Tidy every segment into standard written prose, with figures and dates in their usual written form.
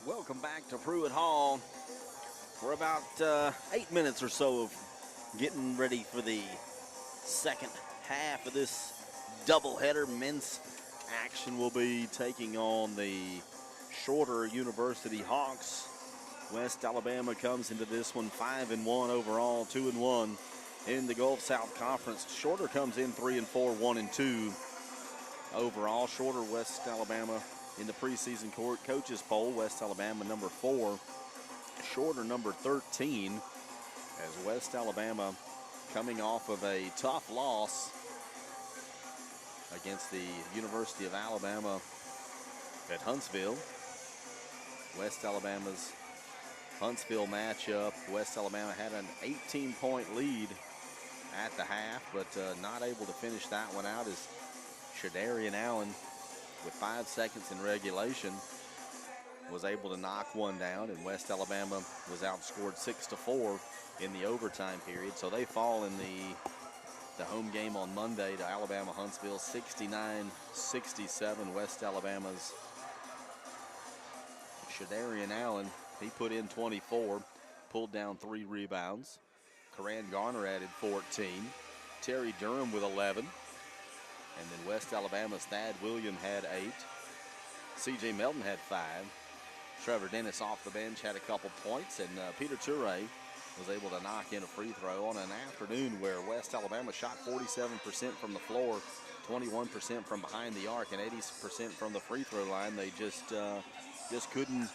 Welcome back to Pruitt Hall. We're about 8 minutes or so of getting ready for the second half of this doubleheader. Men's action will be taking on the Shorter University Hawks. West Alabama comes into this one 5-1 overall, 2-1 in the Gulf South Conference. Shorter comes in 3-4, 1-2 overall. Shorter, West Alabama in the preseason coaches poll. West Alabama number 4, Shorter number 13, as West Alabama coming off of a tough loss against the University of Alabama at Huntsville. West Alabama's Huntsville matchup. West Alabama had an 18-point lead at the half, but not able to finish that one out as Shadarian Allen, with 5 seconds in regulation, was able to knock one down, and West Alabama was outscored 6-4 in the overtime period. So they fall in the home game on Monday to Alabama Huntsville, 69-67. West Alabama's Shadarian Allen, he put in 24, pulled down 3 rebounds. Coran Garner added 14. Terry Durham with 11. And then West Alabama's Thad William had 8. C.J. Melton had 5. Trevor Dennis off the bench had a couple points. And Peter Toure was able to knock in a free throw on an afternoon where West Alabama shot 47% from the floor, 21% from behind the arc, and 80% from the free throw line. They just couldn't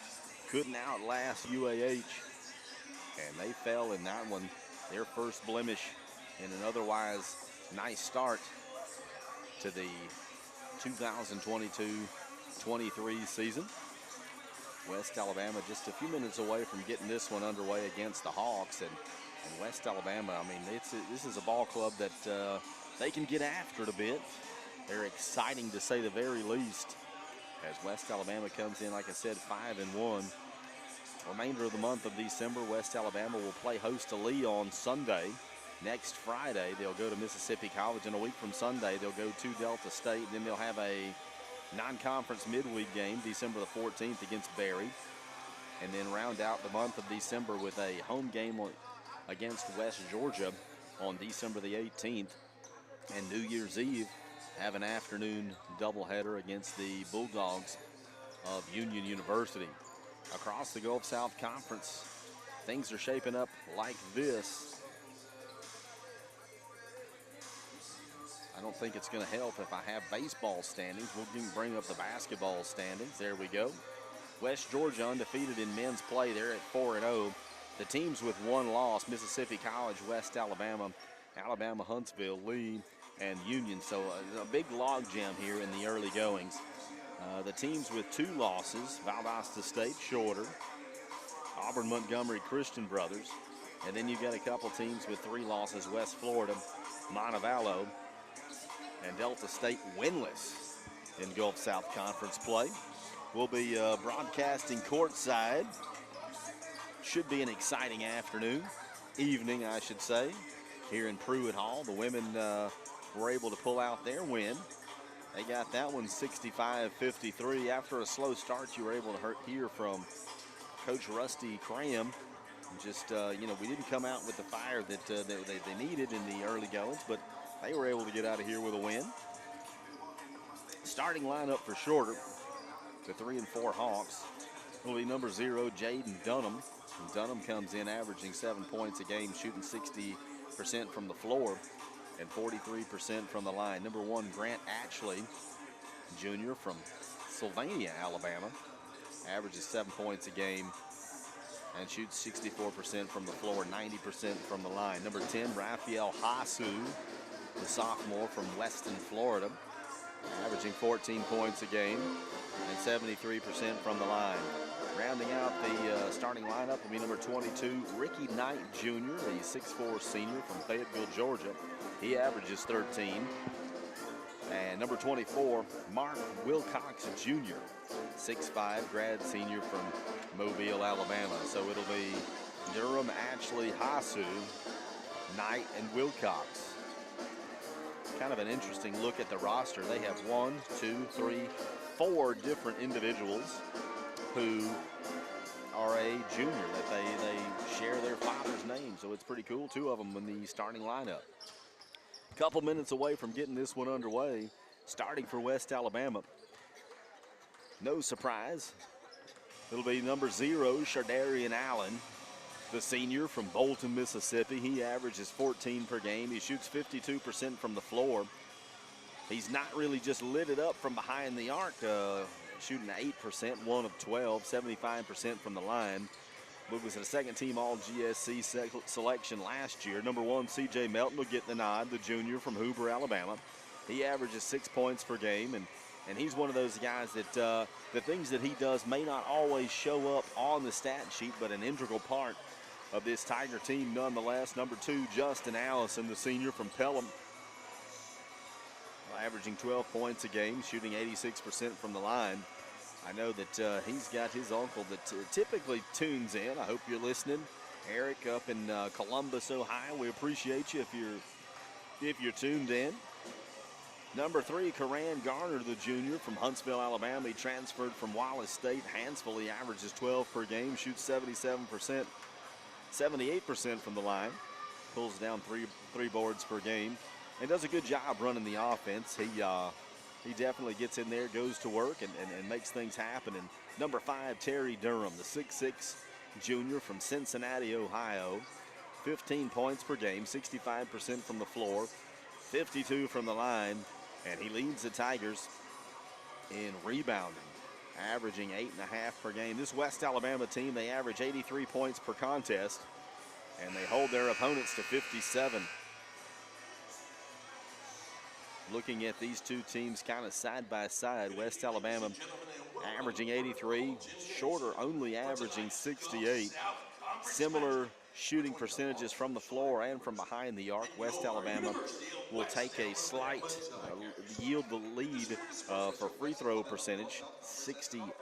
outlast UAH. And they fell in that one, their first blemish in an otherwise nice start to the 2022-23 season. West Alabama just a few minutes away from getting this one underway against the Hawks. And West Alabama, I mean, this is a ball club that they can get after it a bit. They're exciting to say the very least, as West Alabama comes in, like I said, 5-1. Remainder of the month of December, West Alabama will play host to Lee on Sunday. Next Friday, they'll go to Mississippi College, and a week from Sunday, they'll go to Delta State. Then they'll have a non-conference midweek game, December the 14th, against Berry. And then round out the month of December with a home game against West Georgia on December the 18th. And New Year's Eve, have an afternoon doubleheader against the Bulldogs of Union University. Across the Gulf South Conference, things are shaping up like this. I don't think it's going to help if I have baseball standings. We'll bring up the basketball standings. There we go. West Georgia undefeated in men's play. They're at 4-0. The teams with one loss, Mississippi College, West Alabama, Alabama Huntsville, Lee, and Union. So a big logjam here in the early goings. The teams with 2 losses, Valdosta State, Shorter, Auburn Montgomery Christian Brothers. And then you've got a couple teams with 3 losses, West Florida, Montevallo, and Delta State winless in Gulf South Conference play. We'll be broadcasting courtside. Should be an exciting evening, I should say, here in Pruitt Hall. The women were able to pull out their win. They got that one 65-53. After a slow start, you were able to hear from Coach Rusty Cram. Just, we didn't come out with the fire that they needed in the early goings, but they were able to get out of here with a win. Starting lineup for Shorter, the 3-4 Hawks, will be number 0, Jaden Dunham. And Dunham comes in averaging 7 points a game, shooting 60% from the floor and 43% from the line. Number 1, Grant Atchley, Jr. from Sylvania, Alabama, averages 7 points a game and shoots 64% from the floor, 90% from the line. Number 10, Raphael Hasu, the sophomore from Weston, Florida, averaging 14 points a game and 73% from the line. Rounding out the starting lineup will be number 22, Ricky Knight Jr., the 6'4 senior from Fayetteville, Georgia. He averages 13. And number 24, Mark Wilcox Jr., 6'5 grad senior from Mobile, Alabama. So it'll be Durham, Atchley, Hasu, Knight, and Wilcox. Kind of an interesting look at the roster. They have 4 different individuals who junior, that they share their father's name, so it's pretty cool. Two of them in the starting lineup. A couple minutes away from getting this one underway, starting for West Alabama. No surprise, it'll be number 0, Shardarian Allen, the senior from Bolton, Mississippi. He averages 14 per game. He shoots 52% from the floor. He's not really just lit it up from behind the arc, shooting 8%, 1 of 12, 75% from the line. But was a second-team All-GSC selection last year. Number 1, C.J. Melton will get the nod, the junior from Hoover, Alabama. He averages 6 points per game, and he's one of those guys that the things that he does may not always show up on the stat sheet, but an integral part of this Tiger team nonetheless. Number 2, Justin Allison, the senior from Pelham, averaging 12 points a game, shooting 86% from the line. I know that he's got his uncle that typically tunes in. I hope you're listening. Eric up in Columbus, Ohio. We appreciate you if you're tuned in. Number 3, Karan Garner, the junior from Huntsville, Alabama. He transferred from Wallace State. Hansville, he averages 12 per game, shoots 77%, 78% from the line. Pulls down three boards per game and does a good job running the offense. He definitely gets in there, goes to work, and makes things happen. And number 5, Terry Durham, the 6'6" junior from Cincinnati, Ohio. 15 points per game, 65% from the floor, 52 from the line, and he leads the Tigers in rebounding, averaging 8.5 per game. This West Alabama team, they average 83 points per contest, and they hold their opponents to 57. Looking at these two teams kind of side by side, West Alabama averaging 83, Shorter only averaging 68. Similar shooting percentages from the floor and from behind the arc. West Alabama will take a slight yield the lead for free throw percentage, 69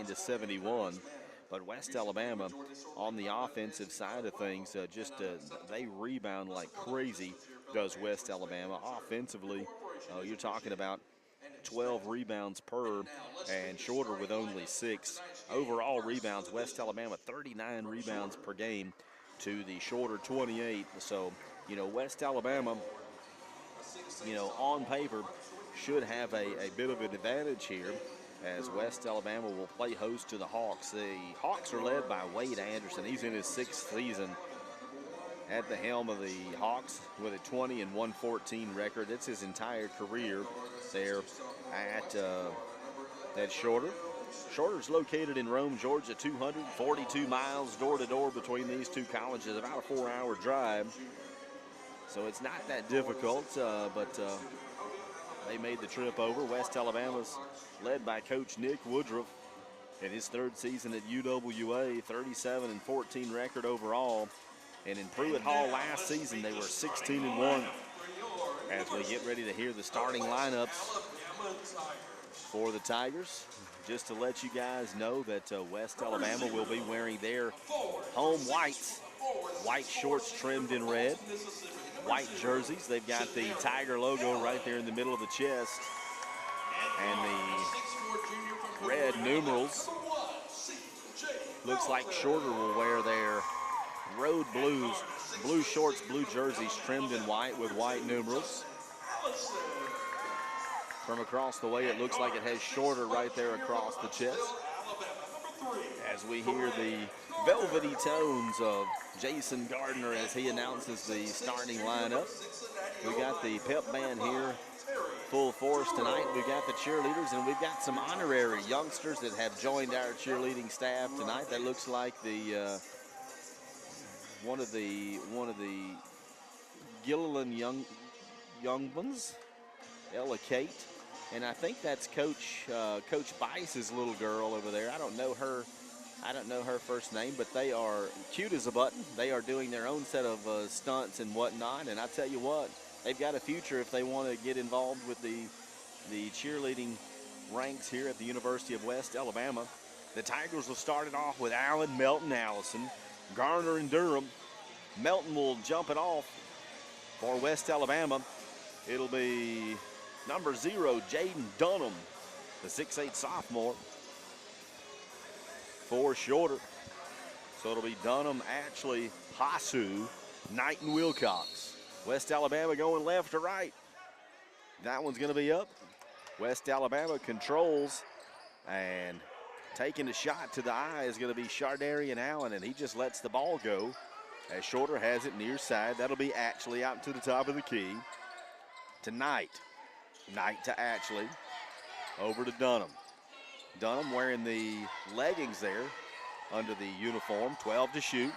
to 71. But West Alabama on the offensive side of things, they rebound like crazy, does West Alabama. Offensively, you're talking about 12 rebounds per, and Shorter with only 6. Overall rebounds, West Alabama 39 rebounds per game to the Shorter 28. So, West Alabama, on paper should have a bit of an advantage here, as West Alabama will play host to the Hawks. The Hawks are led by Wade Anderson. He's in his 6th season at the helm of the Hawks with a 20-114 record. That's his entire career there at Shorter. Shorter's located in Rome, Georgia, 242 miles door to door between these two colleges, about a 4-hour drive. So it's not that difficult, but they made the trip over. West Alabama's led by Coach Nick Woodruff in his 3rd season at UWA, 37-14 record overall. And in Pruitt Hall last season, they were 16-1. As we get ready to hear the starting lineups for the Tigers, just to let you guys know that West Alabama will be wearing their home whites, white shorts trimmed in red, white jerseys. They've got the Tiger logo right there in the middle of the chest, and the red numerals. Looks like Shorter will wear their road blues, blue shorts, blue jerseys trimmed in white with white numerals. From across the way, it looks like it has Shorter right there across the chest. As we hear the velvety tones of Jason Gardner as he announces the starting lineup. We got the pep band here full force tonight. We've got the cheerleaders, and we've got some honorary youngsters that have joined our cheerleading staff tonight. That looks like the one of the Gilliland young ones, Ella Kate, and I think that's Coach Bice's little girl over there. I don't know her first name, but they are cute as a button. They are doing their own set of stunts and whatnot, and I tell you what, they've got a future if they want to get involved with the cheerleading ranks here at the University of West Alabama. The Tigers will start it off with Allen, Melton, Allison, Garner, and Durham. Melton will jump it off for West Alabama. It'll be number 0, Jaden Dunham, the 6'8" sophomore. For Shorter, So it'll be Dunham, Ashley, Hasu, Knight, and Wilcox. West Alabama going left to right. That one's going to be up. West Alabama controls, and taking a shot to the eye is going to be Shardarian Allen, and he just lets the ball go as Shorter has it near side. That'll be Ashley out to the top of the key to Knight. Knight to Ashley. Over to Dunham. Dunham wearing the leggings there under the uniform. 12 to shoot.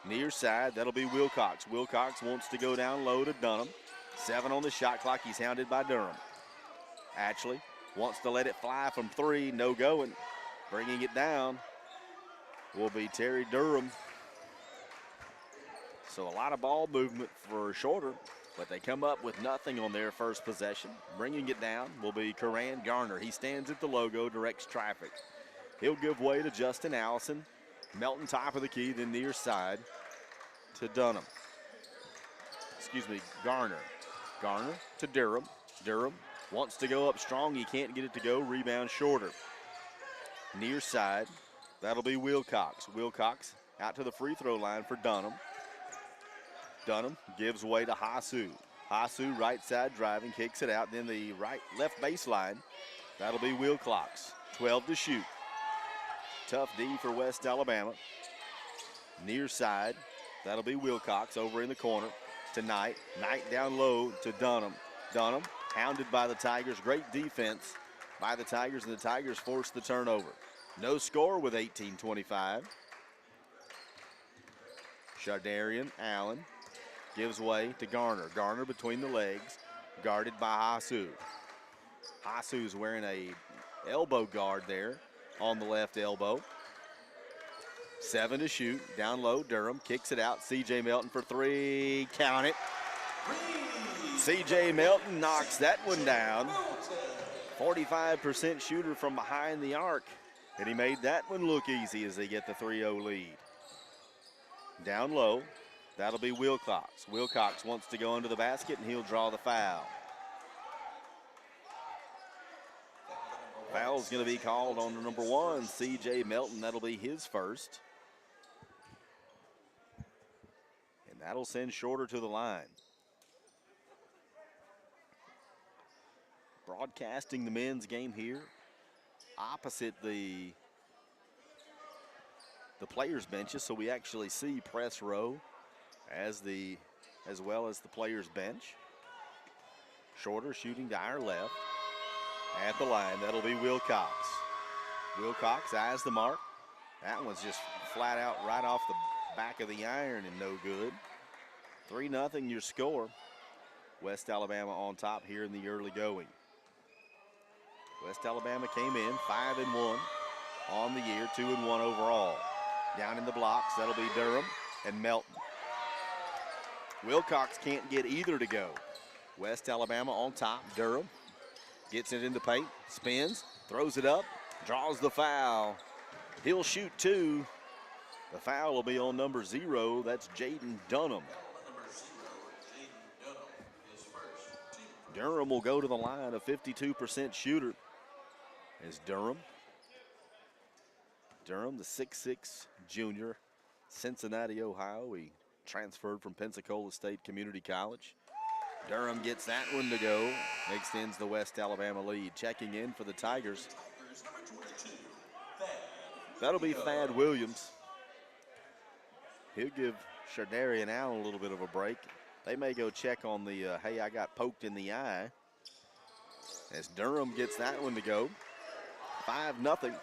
Near side, that'll be Wilcox. Wilcox wants to go down low to Dunham. 7 on the shot clock. He's hounded by Durham. Ashley wants to let it fly from 3. No going. Bringing it down will be Terry Durham. So a lot of ball movement for Shorter, but they come up with nothing on their first possession. Bringing it down will be Karan Garner. He stands at the logo, directs traffic. He'll give way to Justin Allison. Melton top of the key, then near side to Dunham. Garner. Garner to Durham. Durham wants to go up strong. He can't get it to go. Rebound Shorter. Near side, that'll be Wilcox. Wilcox out to the free throw line for Dunham. Dunham gives way to Hasu. Hasu right side driving, kicks it out. Then the left baseline. That'll be Wilcox. 12 to shoot. Tough D for West Alabama. Near side, that'll be Wilcox over in the corner to Knight. Knight down low to Dunham. Dunham hounded by the Tigers. Great defense by the Tigers, and the Tigers force the turnover. No score with 18:25. Shardarian Allen gives way to Garner. Garner between the legs, guarded by Hasu. Hasu's wearing a elbow guard there on the left elbow. 7 to shoot, down low, Durham kicks it out. C.J. Melton for 3, count it. C.J. Melton knocks that one down. 45% shooter from behind the arc, and he made that one look easy as they get the 3-0 lead. Down low, that'll be Wilcox. Wilcox wants to go under the basket, and he'll draw the foul. Foul's going to be called on the number 1, C.J. Melton. That'll be his first. And that'll send Shorter to the line. Broadcasting the men's game here opposite the players' benches, so we actually see press row as well as the players' bench. Shorter shooting to our left. At the line, that'll be Wilcox. Wilcox eyes the mark. That one's just flat out right off the back of the iron and no good. 3-0 your score. West Alabama on top here in the early going. West Alabama came in 5-1 on the year, 2-1 overall. Down in the blocks, that'll be Durham and Melton. Wilcox can't get either to go. West Alabama on top, Durham. Gets it in the paint, spins, throws it up, draws the foul. He'll shoot 2. The foul will be on number 0. That's Jaden Dunham. Durham will go to the line, a 52% shooter. Is Durham. Durham, the 6'6" junior, Cincinnati, Ohio. He transferred from Pensacola State Community College. Durham gets that one to go, extends the West Alabama lead. Checking in for the Tigers, that'll be Thad Williams. He'll give Shardarian Allen a little bit of a break. They may go check on the, hey, I got poked in the eye. As Durham gets that one to go. 5-0.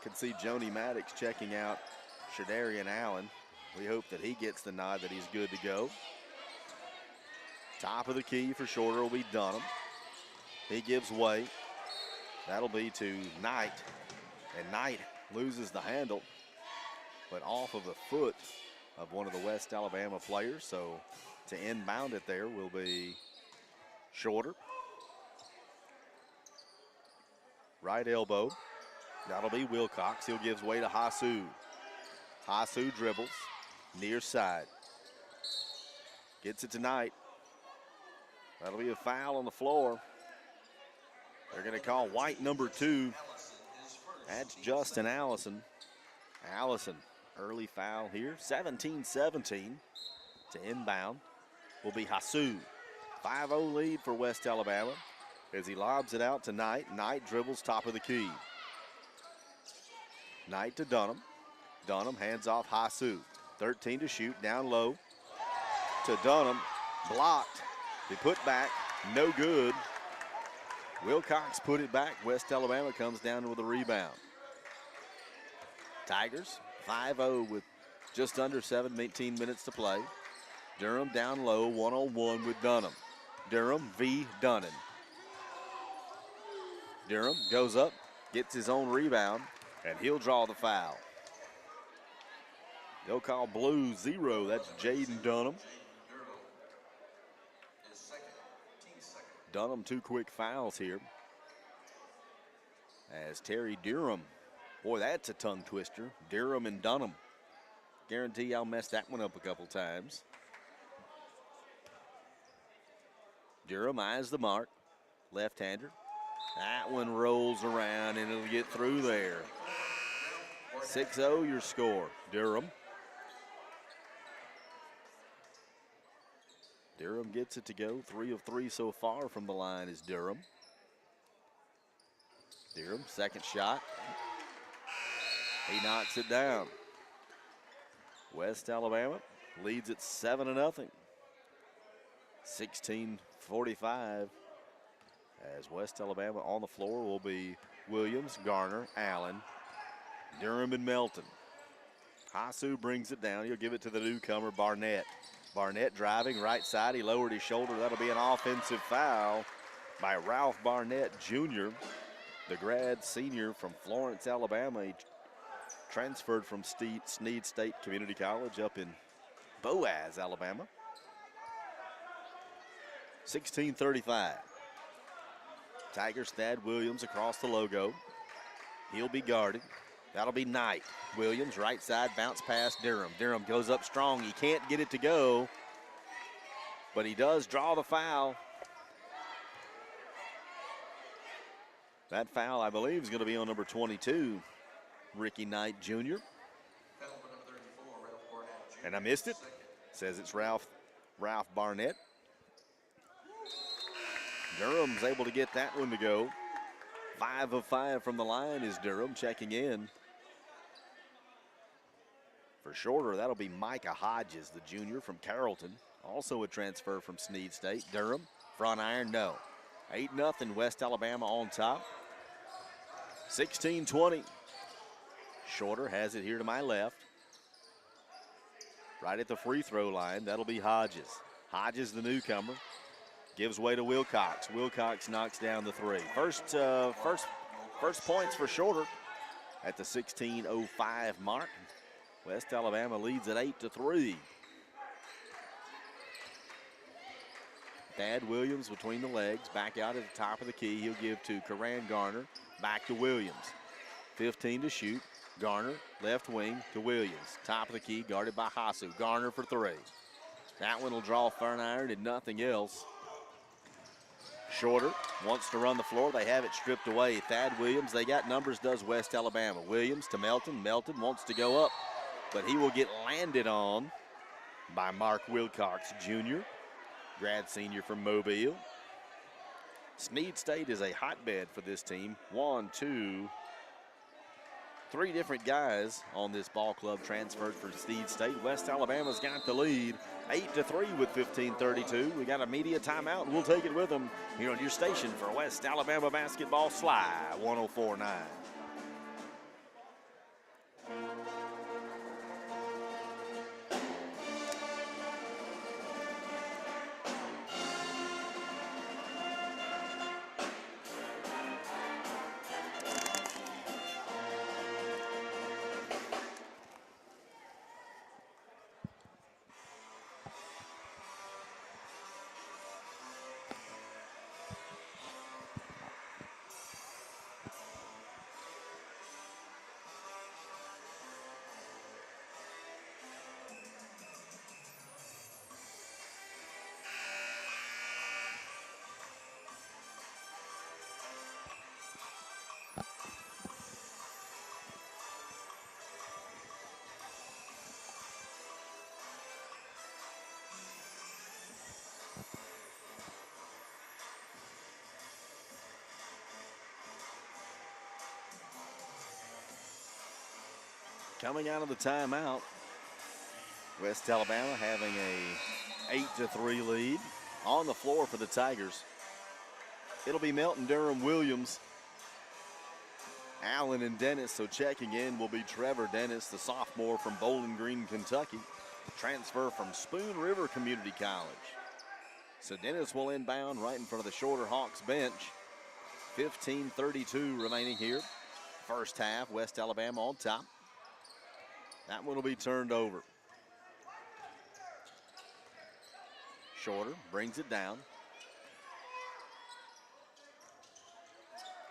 Can see Joni Maddox checking out Shardarian Allen. We hope that he gets the nod that he's good to go. Top of the key for Shorter will be Dunham. He gives way. That'll be to Knight. And Knight loses the handle, but off of the foot of one of the West Alabama players. So to inbound it there will be Shorter. Right elbow. That'll be Wilcox. He'll give way to Hasu. Hasu dribbles. Near side. Gets it to Knight. That'll be a foul on the floor. They're going to call white number 2. That's Justin Allison. Allison Early foul here. 17-17 to inbound will be Hasu. 5-0 lead for West Alabama as he lobs it out to Knight. Knight dribbles top of the key. Knight to Dunham. Dunham hands off Hasu. 13 to shoot, down low to Dunham. Blocked. They put back, no good. Wilcox put it back. West Alabama comes down with a rebound. Tigers 5-0 with just under 17 minutes to play. Durham down low, one-on-one with Dunham. Durham v. Dunnan. Durham goes up, gets his own rebound, and he'll draw the foul. They'll call blue 0. That's Jaden Dunham. Dunham, 2 quick fouls here. As Terry Durham, boy, that's a tongue twister. Durham and Dunham. Guarantee I'll mess that one up a couple times. Durham eyes the mark. Left-hander. That one rolls around and it'll get through there. 6-0 your score. Durham. Durham gets it to go. 3 of 3 so far from the line is Durham. Durham, second shot. He knocks it down. West Alabama leads at 7-0. 16:45. As West Alabama on the floor will be Williams, Garner, Allen, Durham, and Melton. Hasu brings it down. He'll give it to the newcomer, Barnett. Barnett driving right side. He lowered his shoulder. That'll be an offensive foul by Ralph Barnett Jr., the grad senior from Florence, Alabama. He transferred from Snead State Community College up in Boaz, Alabama. 16:35. Tigers Thad Williams across the logo. He'll be guarded. That'll be Knight. Williams, right side, bounce pass Durham. Durham goes up strong. He can't get it to go, but he does draw the foul. That foul, I believe, is going to be on number 22, Ricky Knight Jr. And I missed it. Says it's Ralph Barnett. Durham's able to get that one to go. 5 of 5 from the line is Durham checking in. For shorter, that'll be Micah Hodges, the junior from Carrollton. Also a transfer from Snead State. Durham, front iron, no. 8-0 West Alabama on top. 16-20. Shorter has it here to my left. Right at the free throw line, that'll be Hodges. Hodges, the newcomer, gives way to Wilcox. Wilcox knocks down the 3. First points for Shorter at the 16:05 mark. West Alabama leads at 8-3. Thad Williams between the legs, back out at the top of the key. He'll give to Karan Garner, back to Williams. 15 to shoot. Garner, left wing to Williams. Top of the key, guarded by Hasu. Garner for 3. That one will draw front iron and nothing else. Shorter wants to run the floor. They have it stripped away. Thad Williams, they got numbers, does West Alabama. Williams to Melton. Melton wants to go up, but he will get landed on by Mark Wilcox Jr., grad senior from Mobile. Snead State is a hotbed for this team. 3 different guys on this ball club transferred from Snead State. West Alabama's got the lead, 8-3 with 15:32. We got a media timeout, and we'll take it with them here on your station for West Alabama basketball. Sly 104.9. Coming out of the timeout, West Alabama having a 8-3 lead. On the floor for the Tigers, it'll be Melton, Durham, Williams, Allen, and Dennis. So checking in will be Trevor Dennis, the sophomore from Bowling Green, Kentucky, transfer from Spoon River Community College. So Dennis will inbound right in front of the Shorter Hawks bench. 15:32 remaining here. First half, West Alabama on top. That one will be turned over. Shorter brings it down.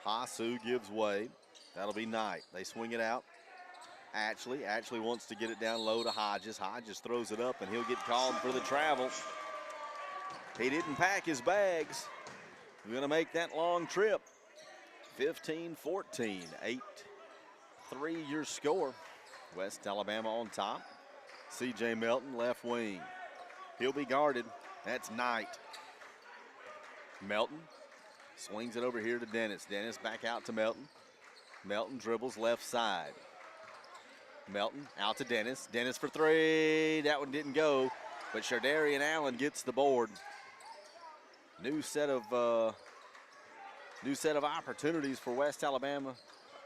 Hasu gives way. That'll be Knight. They swing it out. Ashley wants to get it down low to Hodges. Hodges throws it up, and he'll get called for the travel. He didn't pack his bags. We're going to make that long trip. 15-14, 8-3 your score. West Alabama on top. C.J. Melton, left wing. He'll be guarded. That's Knight. Melton swings it over here to Dennis. Dennis back out to Melton. Melton dribbles left side. Melton out to Dennis. Dennis for three. That one didn't go, but Shardarian Allen gets the board. New set of opportunities for West Alabama.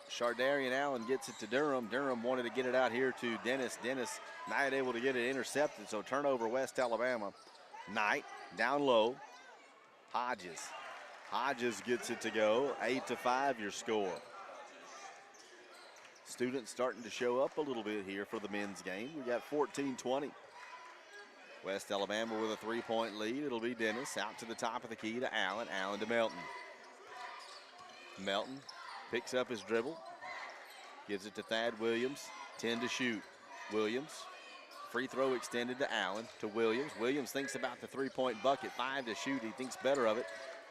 Shardarian Allen gets it to Durham. Durham wanted to get it out here to Dennis. Dennis not able to get it intercepted, so turnover West Alabama. Knight down low. Hodges gets it to go. 8-5 your score. Students starting to show up a little bit here for the men's game. We got 14-20. West Alabama with a 3-point lead. It'll be Dennis out to the top of the key to Allen. Allen to Melton. Melton picks up his dribble. Gives it to Thad Williams. 10 to shoot. Williams. Free throw extended to Allen, to Williams. Williams thinks about the 3-point bucket. 5 to shoot. He thinks better of it.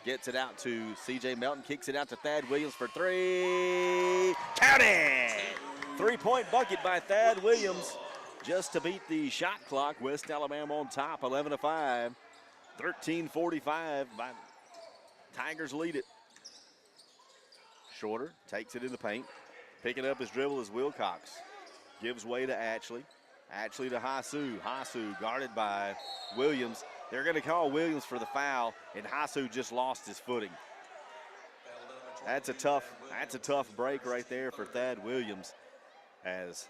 Gets it out to C.J. Melton. Kicks it out to Thad Williams for three. Count it! 3-point bucket by Thad Williams just to beat the shot clock. West Alabama on top, 11-5. 13:45 by Tigers lead it. Shorter takes it in the paint. Picking up his dribble is Wilcox. Gives way to Ashley. Ashley to Hasu. Hasu guarded by Williams. They're going to call Williams for the foul, and Hasu just lost his footing. That's a tough break right there for Thad Williams, as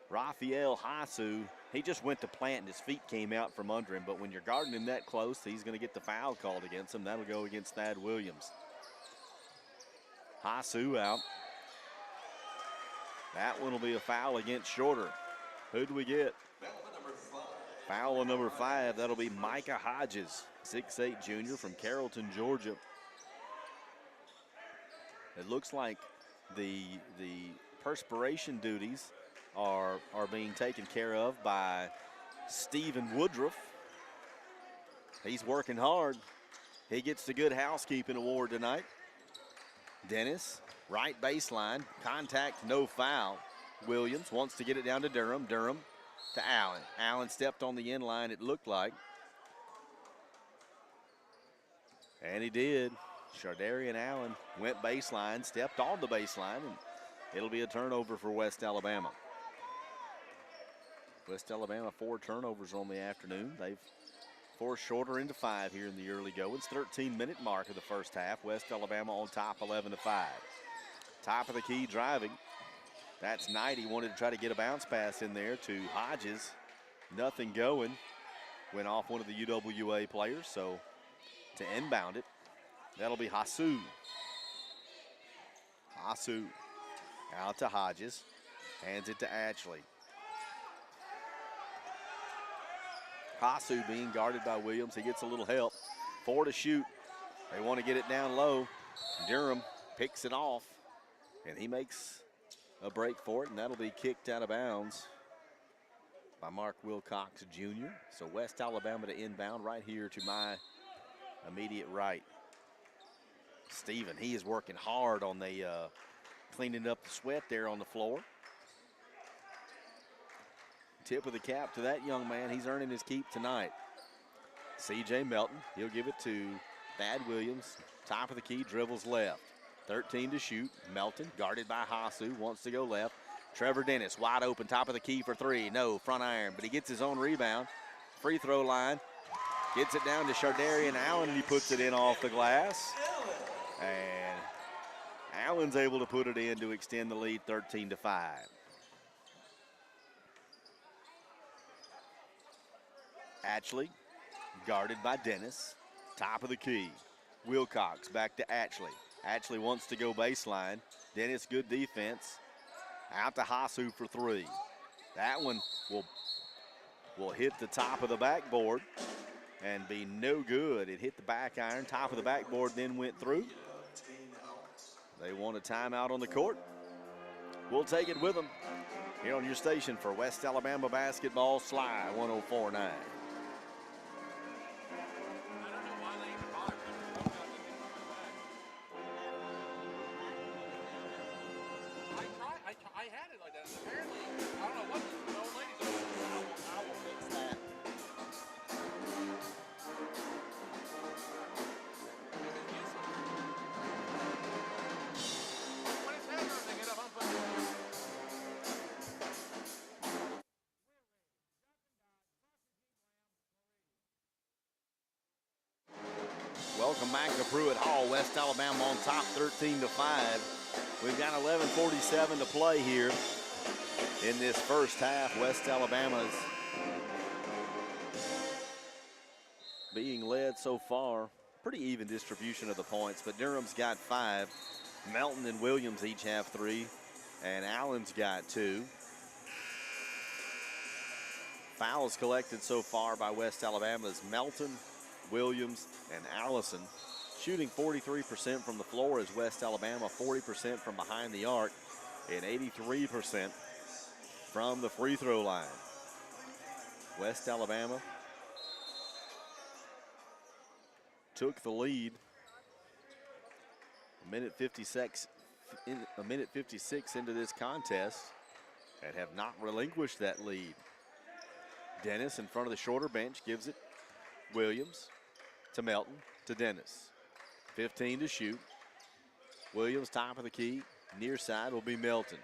Rafael Hasu, he just went to plant and his feet came out from under him. But when you're guarding him that close, he's going to get the foul called against him. That'll go against Thad Williams. Hasu out. That one will be a foul against Shorter. Who do we get? Foul on number 5. That'll be Micah Hodges, 6'8" junior from Carrollton, Georgia. It looks like the perspiration duties are being taken care of by Stephen Woodruff. He's working hard. He gets the Good Housekeeping Award tonight. Dennis, right baseline, contact, no foul. Williams wants to get it down to Durham. Durham to Allen. Allen stepped on the end line, it looked like. And he did. Shardarian Allen went baseline, stepped on the baseline, and it'll be a turnover for West Alabama. West Alabama 4 turnovers on the afternoon. They've forced Shorter into 5 here in the early goings. 13-minute mark of the first half. West Alabama on top, 11-5. Top of the key driving. That's Knight. He wanted to try to get a bounce pass in there to Hodges. Nothing going. Went off one of the UWA players, so to inbound it, that'll be Hasu. Hasu out to Hodges. Hands it to Ashley. Hasu being guarded by Williams. He gets a little help. 4 to shoot. They want to get it down low. Durham picks it off, and he makes a break for it, and that'll be kicked out of bounds by Mark Wilcox Jr. So West Alabama to inbound right here to my immediate right. Steven, he is working hard on the cleaning up the sweat there on the floor. Tip of the cap to that young man. He's earning his keep tonight. C.J. Melton, he'll give it to Thad Williams. Top of the key, dribbles left. 13 to shoot. Melton, guarded by Hasu, wants to go left. Trevor Dennis, wide open, top of the key for three. No, front iron, but he gets his own rebound. Free throw line. Gets it down to Shardarian Allen, and he puts it in off the glass. And Allen's able to put it in to extend the lead 13-5. Atchley, guarded by Dennis. Top of the key. Wilcox back to Atchley. Atchley wants to go baseline. Dennis, good defense. Out to Hasu for three. That one will hit the top of the backboard and be no good. It hit the back iron, top of the backboard, then went through. They want a timeout on the court. We'll take it with them here on your station for West Alabama basketball, Sly 104.9. I had it like that. Apparently, I don't know what the old ladies are. I will fix that. When it's heavy, they get up. I'm putting it down. Welcome back to Pruitt Hall. West Alabama on top 13-5. We've got 11:47 to play here in this first half. West Alabama's being led so far. Pretty even distribution of the points, but Durham's got 5. Melton and Williams each have 3, and Allen's got 2. Fouls collected so far by West Alabama's Melton, Williams, and Allison. Shooting 43% from the floor is West Alabama, 40% from behind the arc, and 83% from the free throw line. West Alabama took the lead. A minute 56 into this contest and have not relinquished that lead. Dennis in front of the shorter bench gives it Williams to Melton to Dennis. 15 to shoot. Williams top of the key. Near side will be Melton.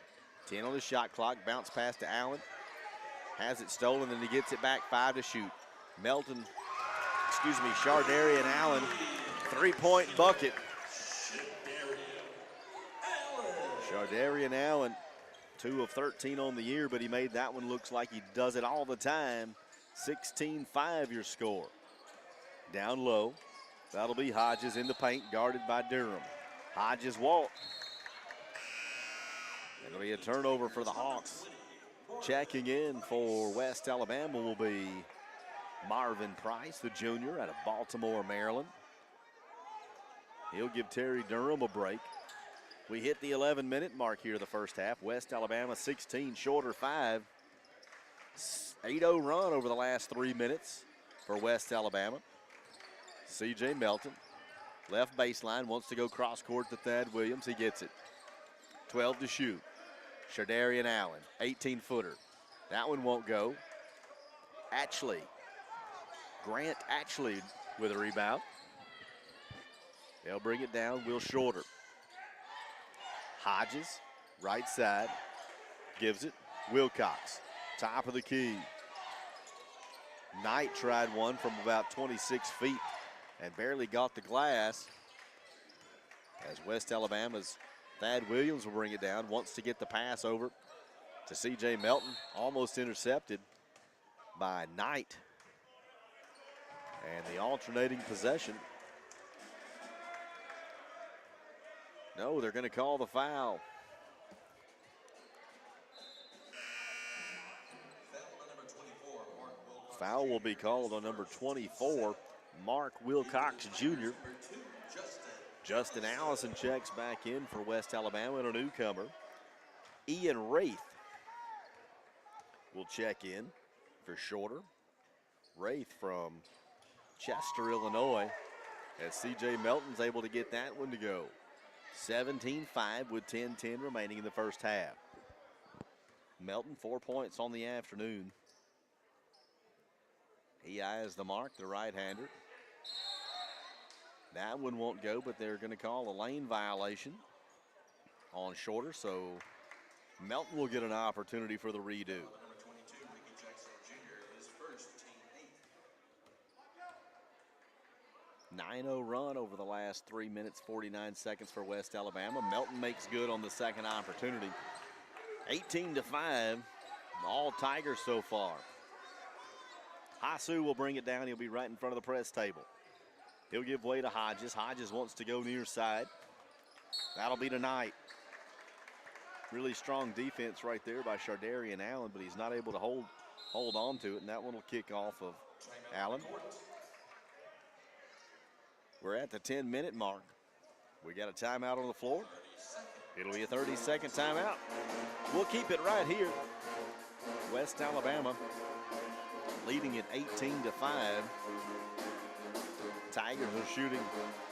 10 on the shot clock. Bounce pass to Allen. Has it stolen and he gets it back. 5 to shoot. Shardarian Allen. 3-point bucket. Shardarian Allen, 2 of 13 on the year, but he made that one looks like he does it all the time. 16-5 your score. Down low. That'll be Hodges in the paint, guarded by Durham. Hodges walk. It'll be a turnover for the Hawks. Checking in for West Alabama will be Marvin Price, the junior out of Baltimore, Maryland. He'll give Terry Durham a break. We hit the 11-minute mark here the first half. West Alabama 16, shorter 5. 8-0 run over the last 3 minutes for West Alabama. C.J. Melton, left baseline, wants to go cross court to Thad Williams. He gets it. 12 to shoot. Shardarian Allen, 18-footer. That one won't go. Grant Atchley with a rebound. They'll bring it down. Will Shorter. Hodges, right side, gives it. Wilcox, top of the key. Knight tried one from about 26 feet and barely got the glass. As West Alabama's Thad Williams will bring it down, wants to get the pass over to C.J. Melton, almost intercepted by Knight. And the alternating possession. No, they're going to call the foul. Foul will be called on number 24, Mark Wilcox Jr. Justin Allison checks back in for West Alabama and a newcomer. Ian Wraith will check in for Shorter. Wraith from Chester, Illinois, as C.J. Melton's able to get that one to go. 17-5 with 10-10 remaining in the first half. Melton, 4 points on the afternoon. He eyes the mark, the right-hander. That one won't go, but they're going to call a lane violation on Shorter, so Melton will get an opportunity for the redo. 9-0 run over the last 3 minutes, 49 seconds for West Alabama. Melton makes good on the second opportunity. 18-5, all Tigers so far. Hasu will bring it down. He'll be right in front of the press table. He'll give way to Hodges. Hodges wants to go near side. That'll be tonight. Really strong defense right there by Shardarian Allen, but he's not able to hold on to it, and that one will kick off of Allen. We're at the 10-minute mark. We got a timeout on the floor. It'll be a 30-second timeout. We'll keep it right here. West Alabama leading at 18-5. Tigers are shooting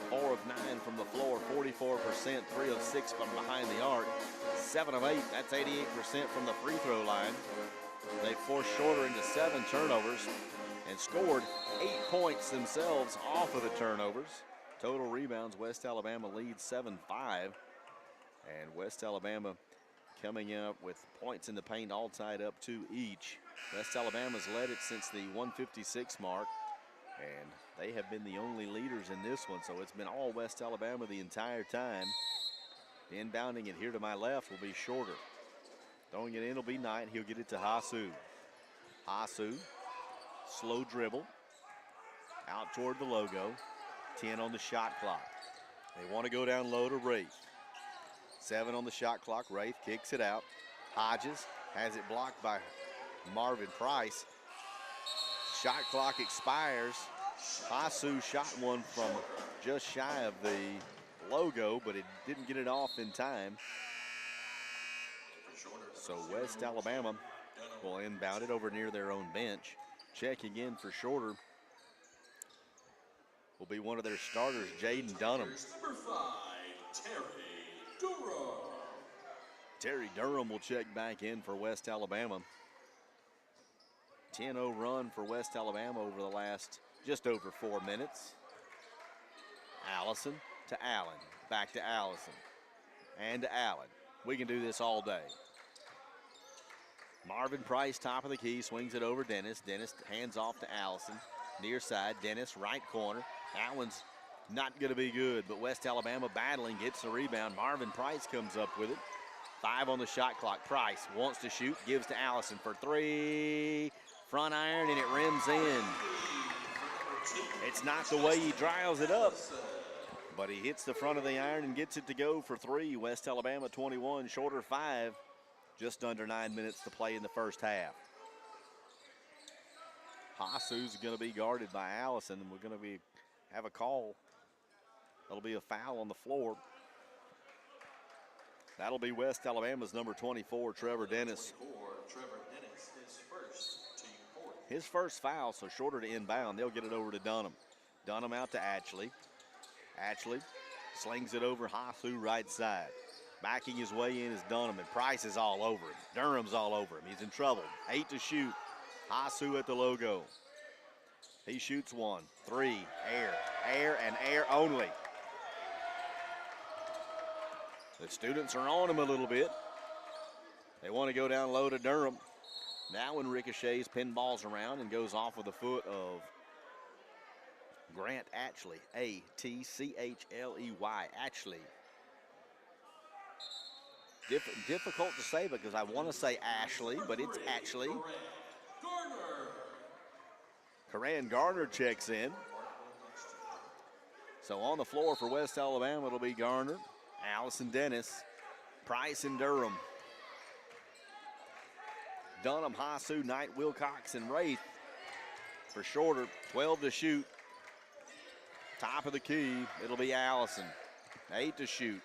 4 of 9 from the floor, 44%, 3 of 6 from behind the arc, 7 of 8, that's 88% from the free throw line. They forced Shorter into 7 turnovers and scored 8 points themselves off of the turnovers. Total rebounds, West Alabama leads 7-5. And West Alabama coming up with points in the paint all tied up 2 each. West Alabama's led it since the 156 mark, and they have been the only leaders in this one, so it's been all West Alabama the entire time. Inbounding it here to my left will be Shorter. Throwing it in will be Knight. He'll get it to Hasu. Hasu, slow dribble, out toward the logo. 10 on the shot clock. They want to go down low to Wraith. 7 on the shot clock. Wraith kicks it out. Hodges has it blocked by Marvin Price. Shot clock expires. Hasu shot one from just shy of the logo, but it didn't get it off in time. So West Alabama will inbound it over near their own bench. Checking in for Shorter will be one of their starters, Jaden Dunham. Number 5, Terry Durham. Terry Durham will check back in for West Alabama. 10-0 run for West Alabama over the last just over 4 minutes. Allison to Allen, back to Allison, and to Allen. We can do this all day. Marvin Price, top of the key, swings it over Dennis. Dennis hands off to Allison, near side. Dennis, right corner. Allen's not going to be good, but West Alabama battling, gets the rebound. Marvin Price comes up with it. 5 on the shot clock. Price wants to shoot, gives to Allison for 3. Front iron, and it rims in. It's not the way he drives it up, but he hits the front of the iron and gets it to go for 3. West Alabama 21, Shorter 5. Just under 9 minutes to play in the first half. Hasu's going to be guarded by Allison, and we're going to have a call. That'll be a foul on the floor. That'll be West Alabama's number 24, Trevor Dennis. His first foul, so Shorter to inbound. They'll get it over to Dunham. Dunham out to Ashley. Ashley slings it over Hasu right side. Backing his way in is Dunham, and Price is all over him. Durham's all over him. He's in trouble. 8 to shoot. Hasu at the logo. He shoots 1. 3. Air, and air only. The students are on him a little bit. They want to go down low to Durham. That one ricochets, pinballs around, and goes off with the foot of Grant Atchley. A-T-C-H-L-E-Y. Atchley. Difficult to say because I want to say Ashley, but it's Ashley. Karan Garner checks in. So on the floor for West Alabama, it'll be Garner, Allison Dennis, Price, and Durham. Dunham, Hasu, Knight, Wilcox, and Wraith for Shorter. 12 to shoot. Top of the key, it'll be Allison. 8 to shoot.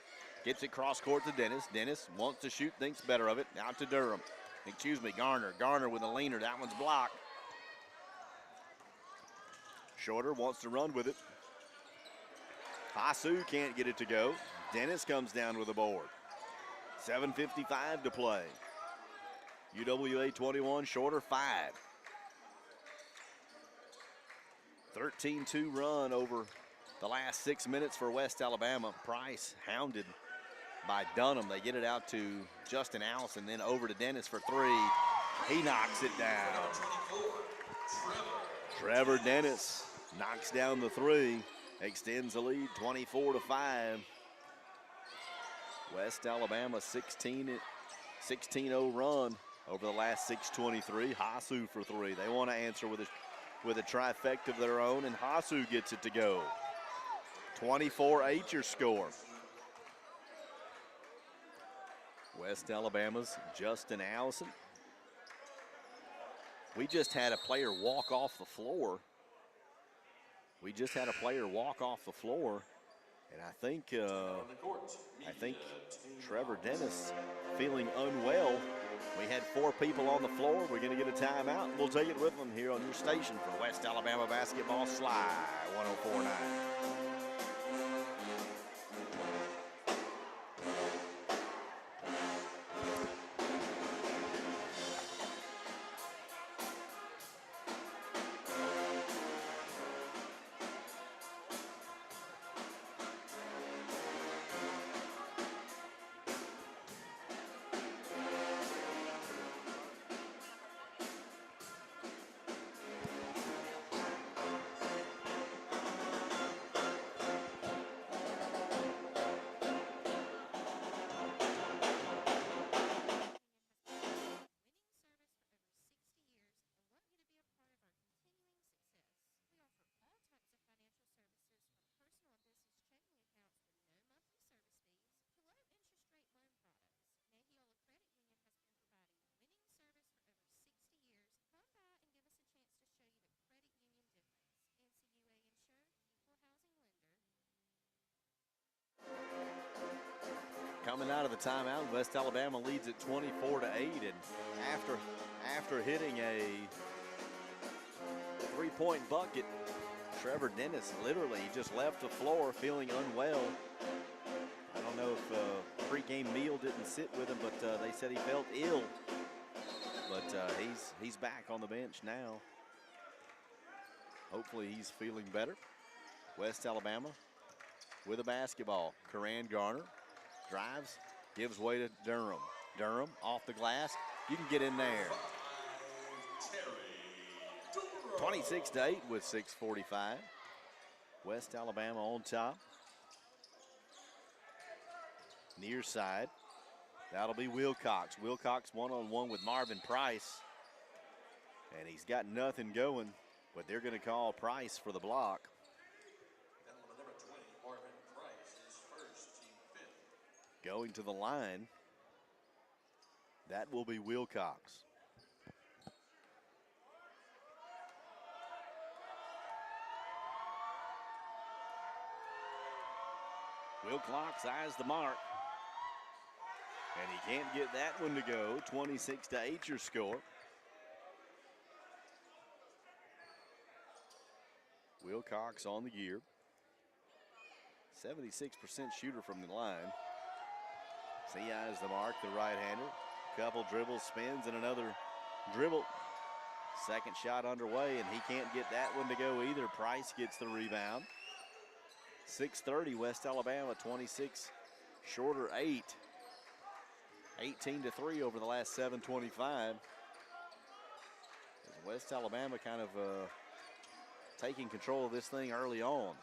Gets it cross court to Dennis. Dennis wants to shoot, thinks better of it. Out to Durham. Excuse me, Garner. Garner with a leaner. That one's blocked. Shorter wants to run with it. Hasu can't get it to go. Dennis comes down with a board. 7:55 to play. UWA 21, Shorter 5. 13-2 run over the last 6 minutes for West Alabama. Price hounded by Dunham. They get it out to Justin Allison, then over to Dennis for three. He knocks it down. Trevor Dennis knocks down the three, extends the lead 24-5. West Alabama 16-0 run over the last 6:23. Hasu for three. They want to answer with a trifecta of their own, and Hasu gets it to go. 24-8 your score. West Alabama's Justin Allison. We just had a player walk off the floor. And I think Trevor Dennis feeling unwell. We had 4 people on the floor. We're going to get a timeout. We'll take it with them here on your station for West Alabama basketball. Sly 104.9. Coming out of the timeout, West Alabama leads at 24-8, and after hitting a three-point bucket, Trevor Dennis literally just left the floor feeling unwell. I don't know if pregame meal didn't sit with him, but they said he felt ill. But he's back on the bench now. Hopefully he's feeling better. West Alabama with a basketball. Karan Garner drives, gives way to Durham. Durham off the glass. You can get in there. 26-8 with 6:45. West Alabama on top. Near side. That'll be Wilcox. Wilcox one-on-one with Marvin Price. And he's got nothing going, but they're going to call Price for the block. Going to the line, that will be Wilcox. Wilcox eyes the mark. And he can't get that one to go. 26-8 your score. Wilcox on the year. 76% shooter from the line. He eyes the mark, the right-hander. Couple dribbles, spins, and another dribble. Second shot underway, and he can't get that one to go either. Price gets the rebound. 6:30, West Alabama, 26, shorter 8. 18-3 over the last 7:25. West Alabama kind of taking control of this thing early on.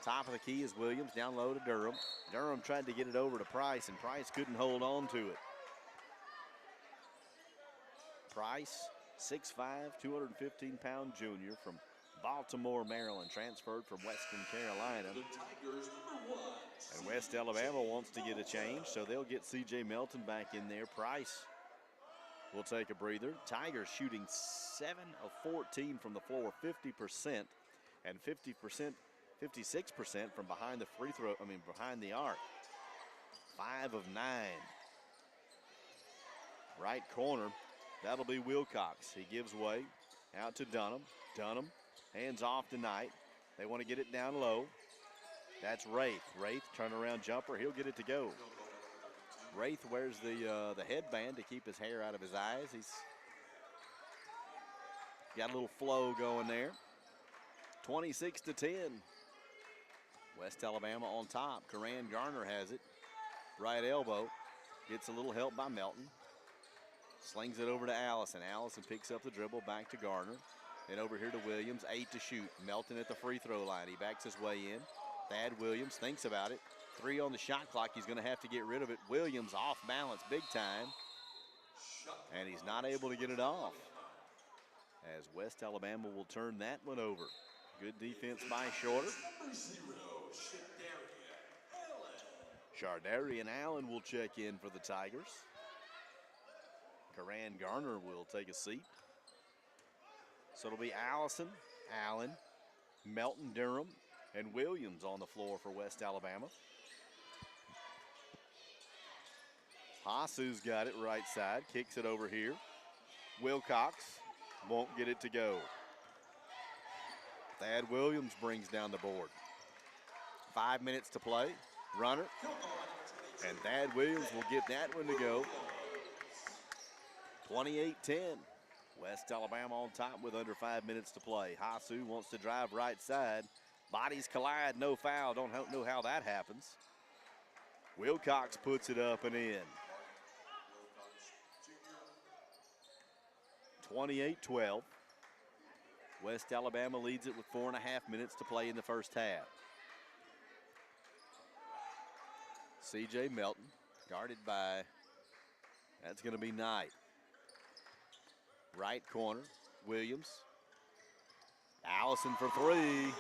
Top of the key is Williams, down low to Durham. Durham tried to get it over to Price, and Price couldn't hold on to it. Price, 6'5", 215-pound junior from Baltimore, Maryland, transferred from Western Carolina. And West Alabama wants to get a change, so they'll get C.J. Melton back in there. Price will take a breather. Tigers shooting 7 of 14 from the floor, 50%, and 56% from behind the behind the arc. 5 of 9. Right corner, that'll be Wilcox. He gives way out to Dunham. Dunham hands off to Knight. They want to get it down low. That's Wraith. Wraith, turnaround jumper. He'll get it to go. Wraith wears the headband to keep his hair out of his eyes. He's got a little flow going there. 26-10. West Alabama on top. Karan Garner has it. right elbow. Gets a little help by Melton. Slings it over to Allison. Allison picks up the dribble, back to Gardner. Then over here to Williams, 8 to shoot. Melton at the free throw line. He backs his way in. Thad Williams thinks about it. 3 on the shot clock. He's going to have to get rid of it. Williams off balance big time. And he's not able to get it off. As West Alabama will turn that one over. Good defense by Shorter. Number 0, Shardarian Allen. Shardarian Allen will check in for the Tigers. Karan Garner will take a seat. So it'll be Allison, Allen, Melton, Durham, and Williams on the floor for West Alabama. Hasu's got it right side, kicks it over here. Wilcox won't get it to go. Thad Williams brings down the board. 5 minutes to play. Runner. And Thad Williams will get that one to go. 28-10. West Alabama on top with under 5 minutes to play. Hasu wants to drive right side. Bodies collide, no foul. Don't know how that happens. Wilcox puts it up and in. 28-12. West Alabama leads it with 4.5 minutes to play in the first half. C.J. Melton, guarded by, that's going to be Knight. Right corner, Williams. Allison for 3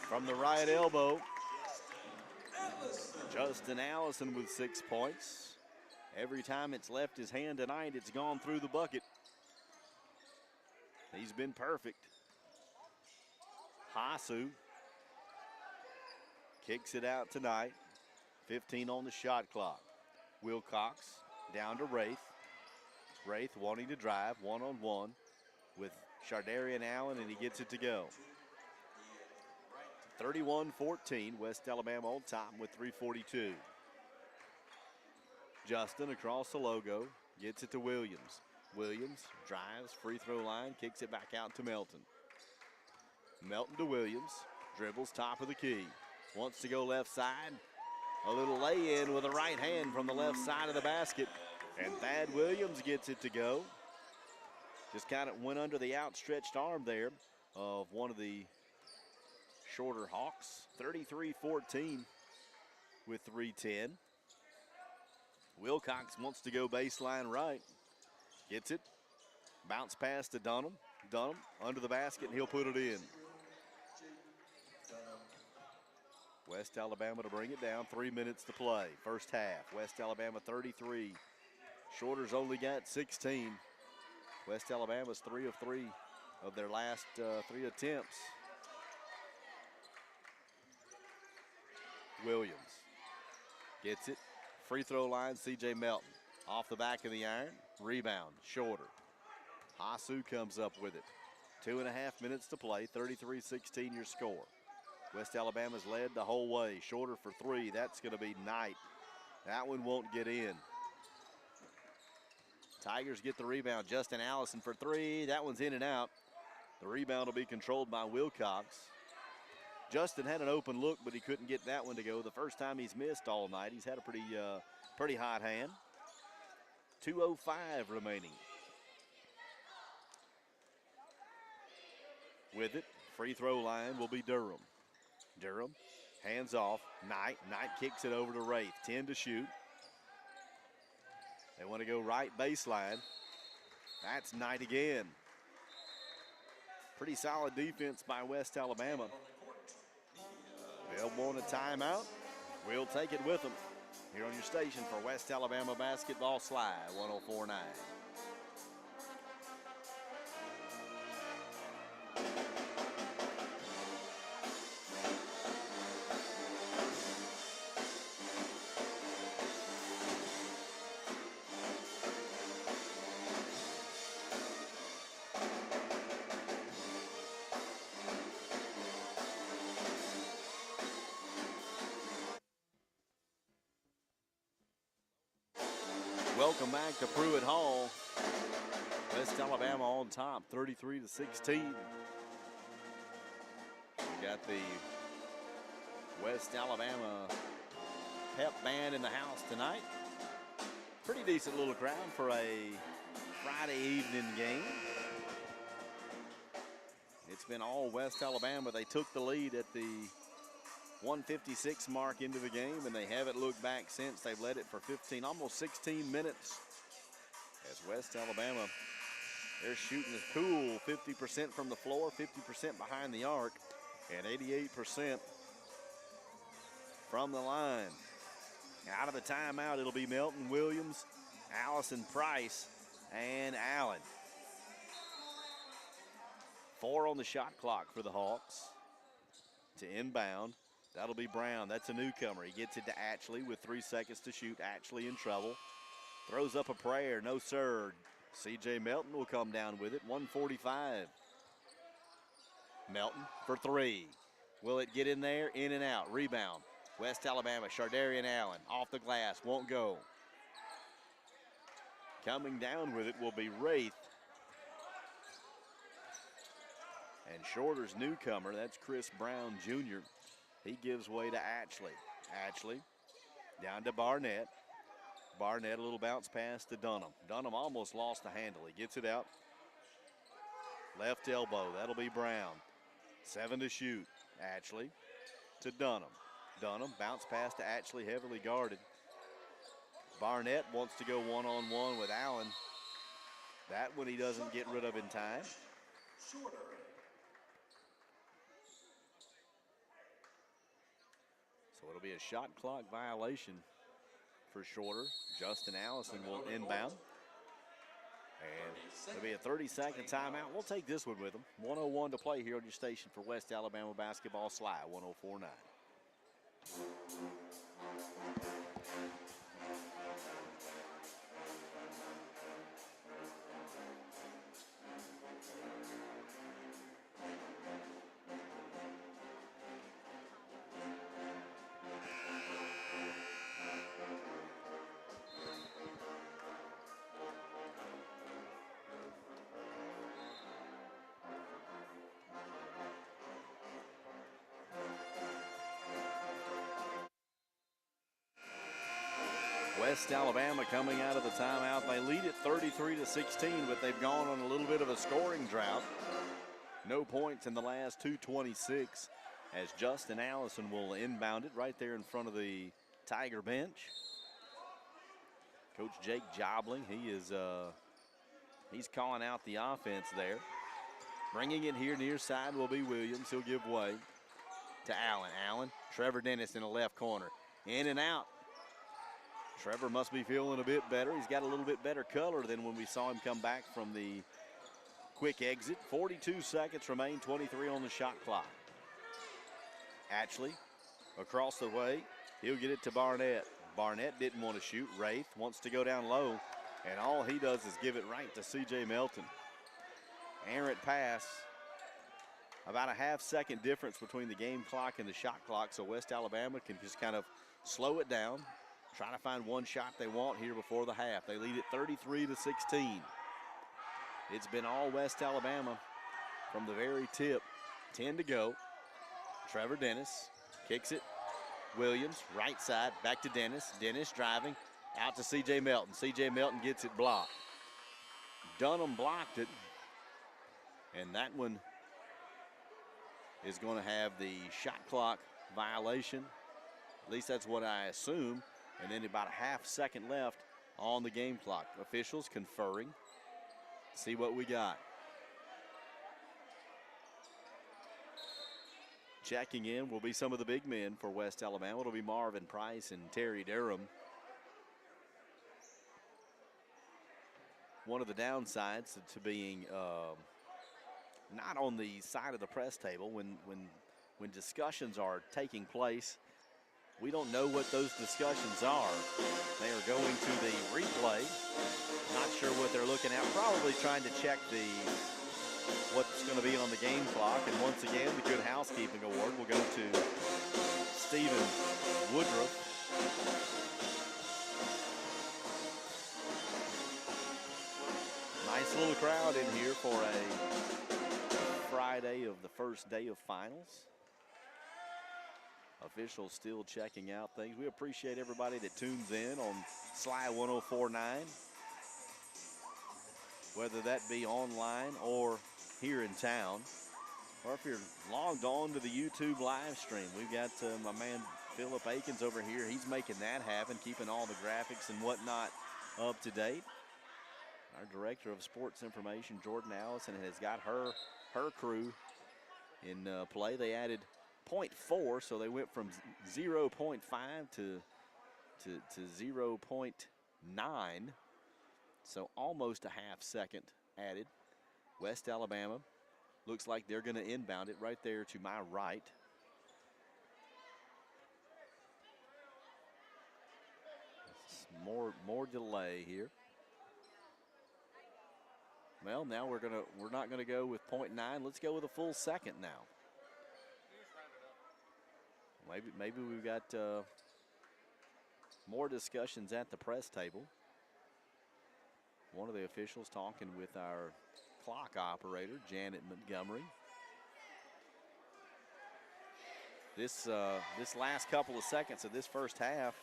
from the right elbow. Justin Allison with 6 points. Every time it's left his hand tonight, it's gone through the bucket. He's been perfect. Hasu kicks it out tonight. 15 on the shot clock. Wilcox down to Wraith. Wraith wanting to drive one-on-one with Shardarian Allen, and he gets it to go. 31-14, West Alabama on top with 3:42. Justin across the logo, gets it to Williams. Williams drives, free throw line, kicks it back out to Melton. Melton to Williams, dribbles top of the key. Wants to go left side. A little lay-in with a right hand from the left side of the basket. And Thad Williams gets it to go. Just kind of went under the outstretched arm there of one of the Shorter Hawks. 33-14 with 3:10. Wilcox wants to go baseline right. Gets it. Bounce pass to Dunham. Dunham under the basket, and he'll put it in. West Alabama to bring it down. 3 minutes to play. First half. West Alabama 33. Shorter's only got 16. West Alabama's 3 of 3 of their last 3 attempts. Williams gets it. Free throw line, C.J. Melton. Off the back of the iron. Rebound, Shorter. Hasu comes up with it. 2.5 minutes to play. 33-16 your score. West Alabama's led the whole way. Shorter for 3. That's going to be Knight. That one won't get in. Tigers get the rebound. Justin Allison for 3. That one's in and out. The rebound will be controlled by Wilcox. Justin had an open look, but he couldn't get that one to go. The first time he's missed all night. He's had a pretty hot hand. 2:05 remaining. With it, free throw line will be Durham. Durham, hands off. Knight. Knight kicks it over to Wraith. 10 to shoot. They want to go right baseline. That's Knight again. Pretty solid defense by West Alabama. They'll want a timeout. We'll take it with them here on your station for West Alabama Basketball Slide 104.9. Welcome back to Pruitt Hall. West Alabama on top, 33-16. We got the West Alabama pep band in the house tonight. Pretty decent little crowd for a Friday evening game. It's been all West Alabama. They took the lead at the 1:56 mark into the game, and they haven't looked back since. They've led it for 15, almost 16 minutes. As West Alabama, they're shooting a cool 50% from the floor, 50% behind the arc, and 88% from the line. Out of the timeout, it'll be Melton Williams, Allison Price, and Allen. 4 on the shot clock for the Hawks. To inbound, that'll be Brown. That's a newcomer. He gets it to Atchley with 3 seconds to shoot. Atchley in trouble. Throws up a prayer. No, sir. C.J. Melton will come down with it. 1:45. Melton for 3. Will it get in there? In and out. Rebound. West Alabama, Shardarian Allen. Off the glass. Won't go. Coming down with it will be Wraith. And Shorter's newcomer, that's Chris Brown Jr. He gives way to Atchley. Atchley down to Barnett. Barnett, a little bounce pass to Dunham. Dunham almost lost the handle. He gets it out. Left elbow, that'll be Brown. 7 to shoot. Atchley to Dunham. Dunham, bounce pass to Atchley, heavily guarded. Barnett wants to go one-on-one with Allen. That one he doesn't get rid of in time. Shorter. So it'll be a shot clock violation for Shorter. Justin Allison will inbound. And it'll be a 30-second timeout. We'll take this one with them. 1:01 to play here on your station for West Alabama basketball. Sly 104.9. West Alabama coming out of the timeout. They lead it 33-16, but they've gone on a little bit of a scoring drought. No points in the last 2:26 as Justin Allison will inbound it right there in front of the Tiger bench. Coach Jake Jobling, he's calling out the offense there. Bringing it here near side will be Williams. He'll give way to Allen. Allen, Trevor Dennis in the left corner. In and out. Trevor must be feeling a bit better. He's got a little bit better color than when we saw him come back from the quick exit. 42 seconds remain, 23 on the shot clock. Atchley across the way. He'll get it to Barnett. Barnett didn't want to shoot. Wraith wants to go down low, and all he does is give it right to C.J. Melton. Errant pass. About a half-second difference between the game clock and the shot clock, so West Alabama can just kind of slow it down. Trying to find one shot they want here before the half. They lead it 33-16. It's been all West Alabama from the very tip. 10 to go. Trevor Dennis kicks it. Williams, right side, back to Dennis. Dennis driving out to C.J. Melton. C.J. Melton gets it blocked. Dunham blocked it. And that one is going to have the shot clock violation. At least that's what I assume. And then about a half-second left on the game clock. Officials conferring. See what we got. Checking in will be some of the big men for West Alabama. It'll be Marvin Price and Terry Durham. One of the downsides to being not on the side of the press table when discussions are taking place, we don't know what those discussions are. They are going to the replay. Not sure what they're looking at. Probably trying to check what's going to be on the game clock. And once again, the Good Housekeeping Award will go to Stephen Woodruff. Nice little crowd in here for a Friday of the first day of finals. Officials still checking out things. We appreciate everybody that tunes in on Sly 1049, whether that be online or here in town, or if you're logged on to the YouTube live stream. We've got my man Philip Akins over here. He's making that happen, keeping all the graphics and whatnot up to date. Our director of sports information, Jordan Allison, has got her crew in play. They added 0.4, so they went from 0.5 to 0.9, so almost a half second added. West Alabama looks like they're going to inbound it right there to my right. More delay here. Well, now we're not gonna go with 0.9. Let's go with a full second now. Maybe we've got more discussions at the press table. One of the officials talking with our clock operator, Janet Montgomery. This last couple of seconds of this first half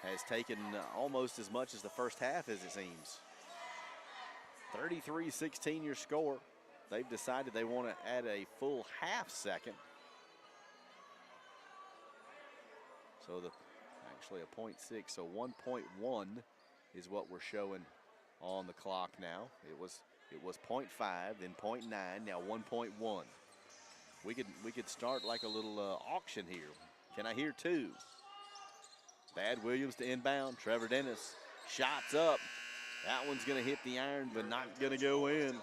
has taken almost as much as the first half, as it seems. 33-16 your score. They've decided they want to add a full half second. So actually a 0.6, so 1.1 is what we're showing on the clock now. It was 0.5, then 0.9, now 1.1. We could start like a little auction here. Can I hear two? Bad Williams to inbound. Trevor Dennis, shots up. That one's going to hit the iron, but not going to go in.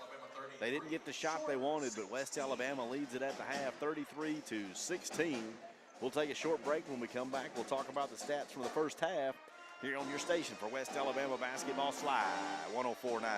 They didn't get the shot they wanted, but West Alabama leads it at the half, 33-16. We'll take a short break. When we come back, we'll talk about the stats from the first half here on your station for West Alabama Basketball, Sly 1049.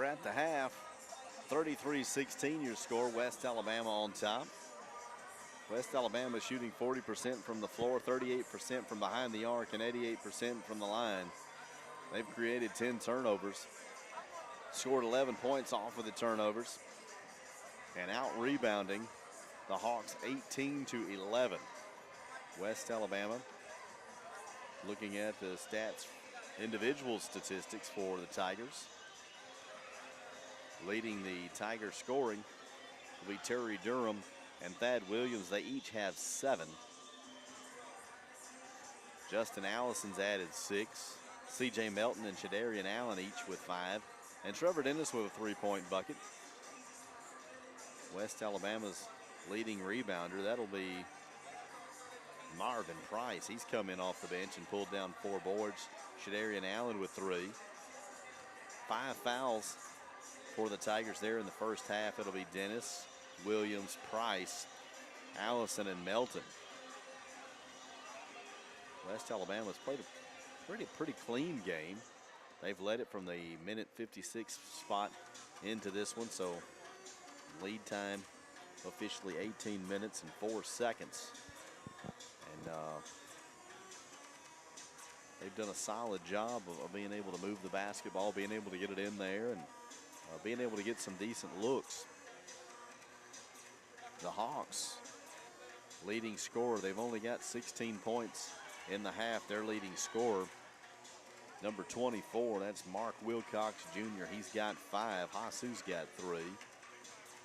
at the half. 33-16 your score. West Alabama on top. West Alabama shooting 40% from the floor, 38% from behind the arc, and 88% from the line. They've created 10 turnovers. Scored 11 points off of the turnovers. And out rebounding the Hawks 18-11. West Alabama, looking at the stats, individual statistics for the Tigers. Leading the Tiger scoring will be Terry Durham and Thad Williams. They each have 7. Justin Allison's added 6. C.J. Melton and Shadarian Allen each with 5. And Trevor Dennis with a 3-point bucket. West Alabama's leading rebounder, that'll be Marvin Price. He's come in off the bench and pulled down 4 boards. Shadarian Allen with 3. 5 fouls for the Tigers there in the first half. It'll be Dennis, Williams, Price, Allison, and Melton. West Alabama's played a pretty clean game. They've led it from the minute 56 spot into this one, so lead time officially 18 minutes and 4 seconds. And they've done a solid job of being able to move the basketball, being able to get it in there, and being able to get some decent looks. The Hawks, leading scorer, they've only got 16 points in the half. Their leading scorer, number 24, that's Mark Wilcox Jr. He's got 5. Hasu's got 3.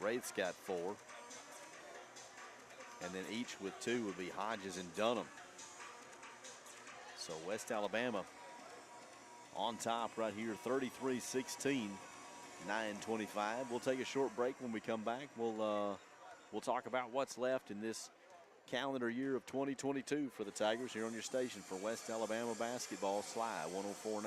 Wraith's got 4. And then each with 2 would be Hodges and Dunham. So West Alabama on top right here, 33-16, 9:25. We'll take a short break. When we come back, we'll talk about what's left in this calendar year of 2022 for the Tigers here on your station for West Alabama basketball. Sly 104.9.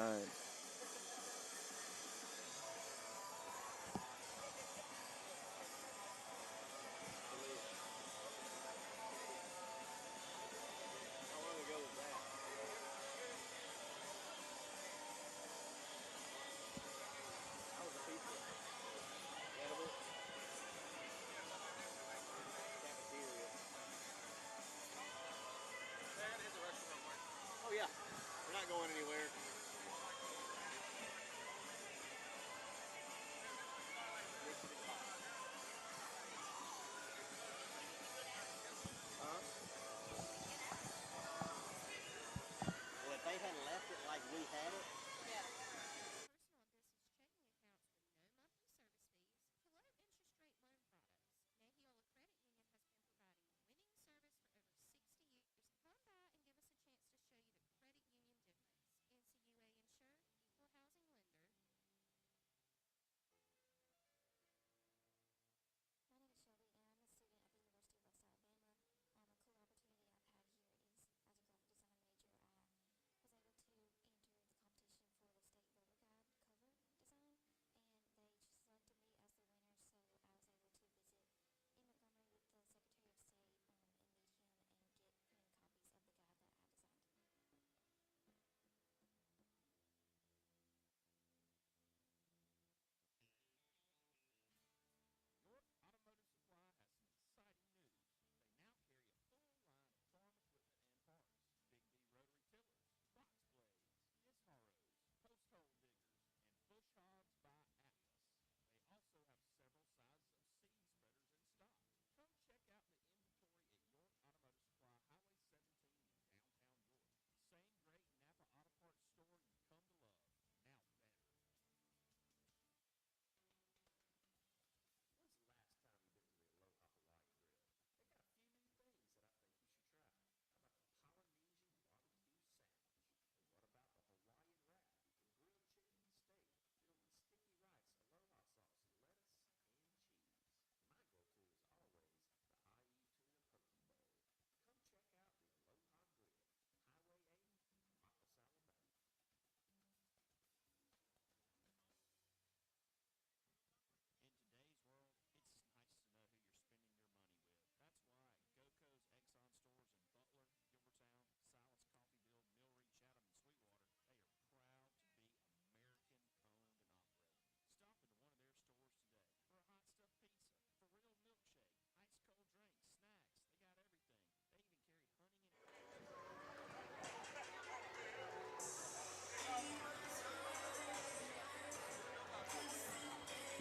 Oh yeah, we're not going anywhere.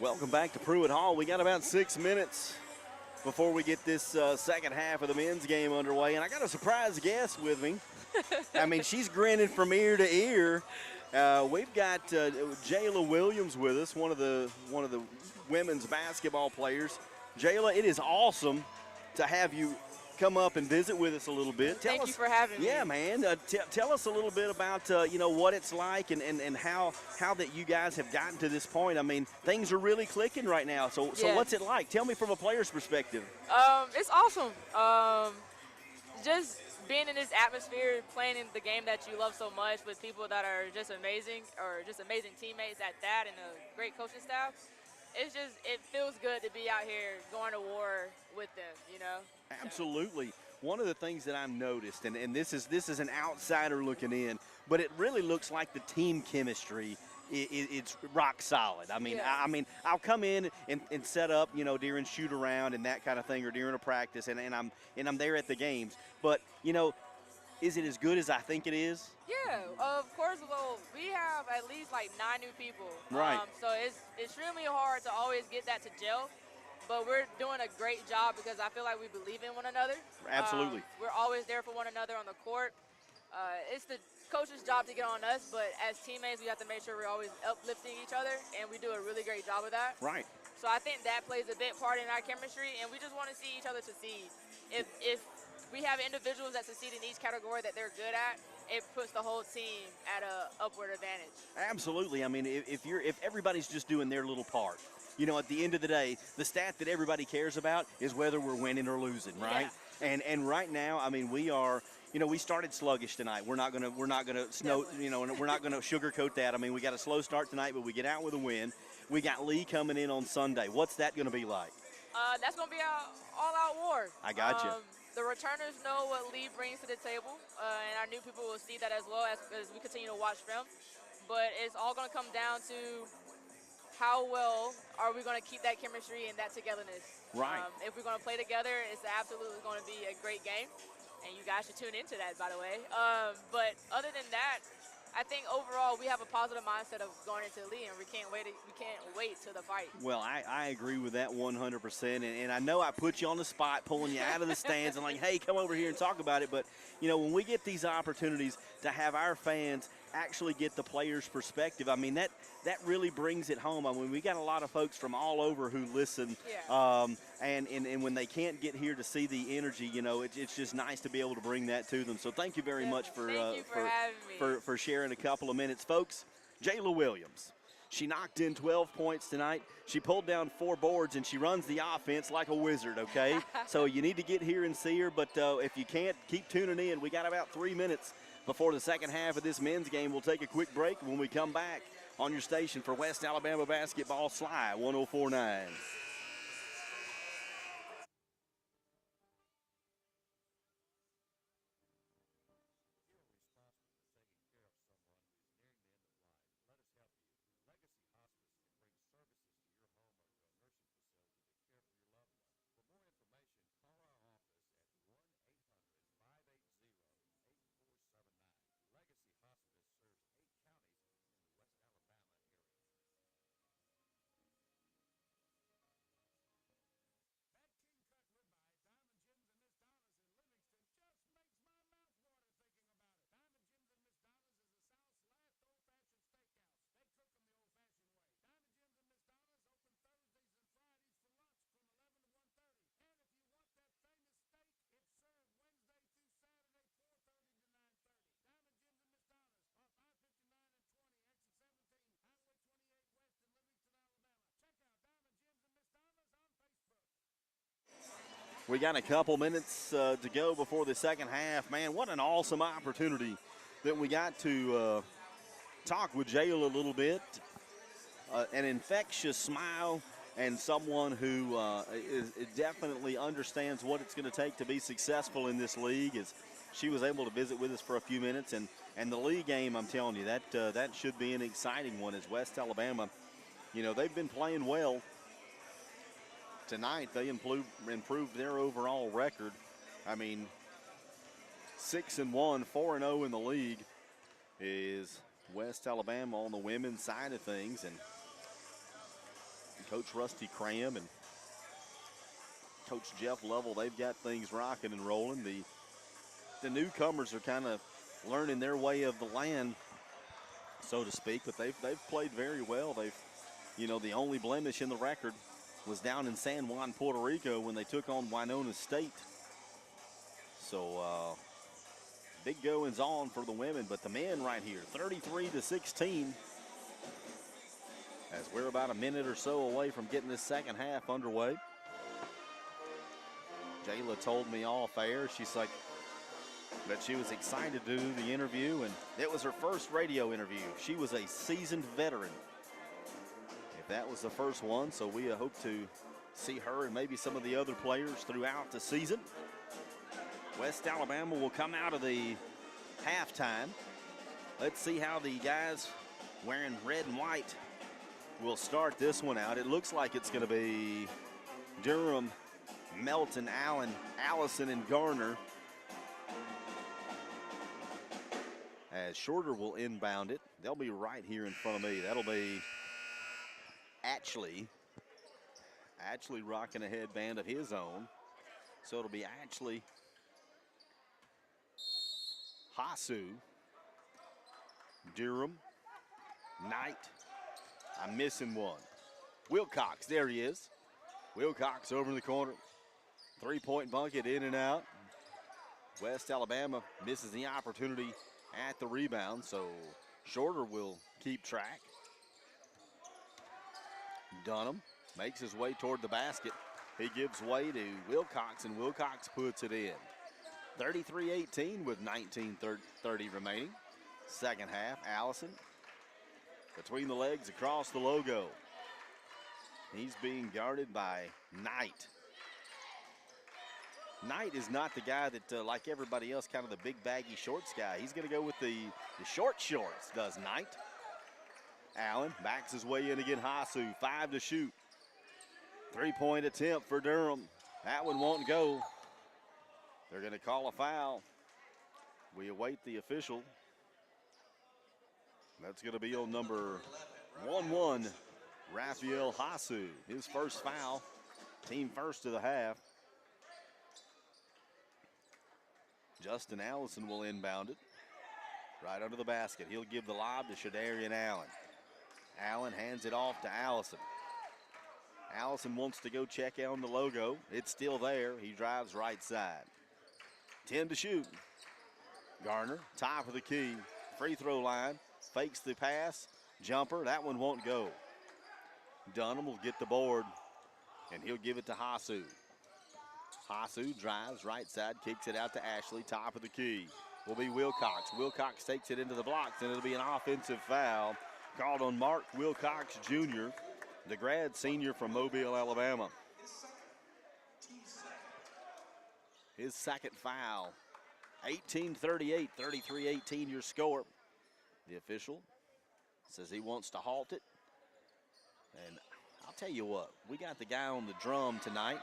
Welcome back to Pruitt Hall. We got about 6 minutes before we get this second half of the men's game underway, and I got a surprise guest with me. I mean, she's grinning from ear to ear. We've got Jayla Williams with us, one of the women's basketball players. Jayla, it is awesome to have you come up and visit with us a little bit. Thank you for having me. Yeah, man. Tell us a little bit about what it's like and how that you guys have gotten to this point. I mean, things are really clicking right now. So Yes. what's it like? Tell me from a player's perspective. It's awesome. Just being in this atmosphere, playing in the game that you love so much with people that are just amazing, or just amazing teammates at that, and a great coaching staff. It feels good to be out here going to war with them. Absolutely. One of the things that I've noticed, and this is an outsider looking in, but it really looks like the team chemistry it's rock solid. I mean, Yeah. I'll come in and set up, during shoot around and that kind of thing, or during a practice, and I'm there at the games. But is it as good as I think it is? Yeah, of course. Well, we have at least like 9 new people. Right. So it's extremely hard to always get that to gel. But we're doing a great job because I feel like we believe in one another. Absolutely. We're always there for one another on the court. It's the coach's job to get on us, but as teammates, we have to make sure we're always uplifting each other, and we do a really great job of that. Right. So I think that plays a big part in our chemistry, and we just want to see each other succeed. If we have individuals that succeed in each category that they're good at, it puts the whole team at a upward advantage. Absolutely. I mean, if everybody's just doing their little part, at the end of the day, the stat that everybody cares about is whether we're winning or losing, right? Yeah. And right now, I mean, we are. We started sluggish tonight. We're not gonna snow. We're not gonna sugarcoat that. I mean, we got a slow start tonight, but we get out with a win. We got Lee coming in on Sunday. What's that gonna be like? That's going to be an all-out war. I got you. The returners know what Lee brings to the table, and our new people will see that as well as we continue to watch film. But it's all going to come down to how well are we going to keep that chemistry and that togetherness. Right. If we're going to play together, it's absolutely going to be a great game, and you guys should tune into that, by the way. But other than that, I think overall we have a positive mindset of going into Lee, and we can't wait to the fight. Well, I agree with that 100%, and I know I put you on the spot, pulling you out of the stands and like, hey, come over here and talk about it. But, when we get these opportunities to have our fans actually get the players' perspective, I mean, that really brings it home. I mean, we got a lot of folks from all over who listen, Yeah. and when they can't get here to see the energy, it's just nice to be able to bring that to them. So thank you very much for Thank you for having me. for sharing a couple of minutes, folks. Jayla Williams. She knocked in 12 points tonight. She pulled down 4 boards, and she runs the offense like a wizard, okay? So you need to get here and see her, but if you can't, keep tuning in. We got about 3 minutes before the second half of this men's game. We'll take a quick break. When we come back on your station for West Alabama Basketball, Sly 104.9. We got a couple minutes to go before the second half. Man, what an awesome opportunity that we got to talk with Jayla a little bit. An infectious smile and someone who definitely understands what it's going to take to be successful in this league. As she was able to visit with us for a few minutes. And the league game, I'm telling you, that should be an exciting one as West Alabama, they've been playing well. Tonight, they improved their overall record. I mean, 6-1, 4-0 in the league is West Alabama on the women's side of things. And Coach Rusty Cram and Coach Jeff Lovell, they've got things rocking and rolling. The newcomers are kind of learning their way of the land, so to speak, but they've played very well. The only blemish in the record was down in San Juan, Puerto Rico when they took on Winona State. So big goings on for the women, but the men right here, 33-16. As we're about a minute or so away from getting this second half underway. Jayla told me off air, she's like, that she was excited to do the interview, and it was her first radio interview. She was a seasoned veteran, if that was the first one, so we hope to see her and maybe some of the other players throughout the season. West Alabama will come out of the halftime. Let's see how the guys wearing red and white will start this one out. It looks like it's going to be Durham, Melton, Allen, Allison, and Garner. As Shorter will inbound it. They'll be right here in front of me. That'll be Ashley rocking a headband of his own. So it'll be Ashley, Hasu, Durham, Knight. I'm missing one. Wilcox, there he is. Wilcox over in the corner. Three-point bucket in and out. West Alabama misses the opportunity at the rebound, so Shorter will keep track. Dunham makes his way toward the basket. He gives way to Wilcox, and Wilcox puts it in. 33-18 with 19:30 remaining. Second half, Allison between the legs across the logo. He's being guarded by Knight. Knight is not the guy that, like everybody else, kind of the big baggy shorts guy. He's going to go with the short shorts, does Knight. Allen backs his way in again. Hasu, 5 to shoot. Three-point attempt for Durham. That one won't go. They're going to call a foul. We await the official. That's going to be on number 11, Raphael Hasu. His first foul, team first of the half. Justin Allison will inbound it. Right under the basket. He'll give the lob to Shadarian Allen. Allen hands it off to Allison. Allison wants to go check on the logo. It's still there. He drives right side. 10 to shoot. Garner, top of the key. Free throw line. Fakes the pass. Jumper. That one won't go. Dunham will get the board, and he'll give it to Hasu. Hasu drives right side, kicks it out to Ashley. Top of the key will be Wilcox. Wilcox takes it into the blocks, and it'll be an offensive foul called on Mark Wilcox Jr., the grad senior from Mobile, Alabama. His second foul. 18-38, 33-18 your score. The official says he wants to halt it. And I'll tell you what, we got the guy on the drum tonight.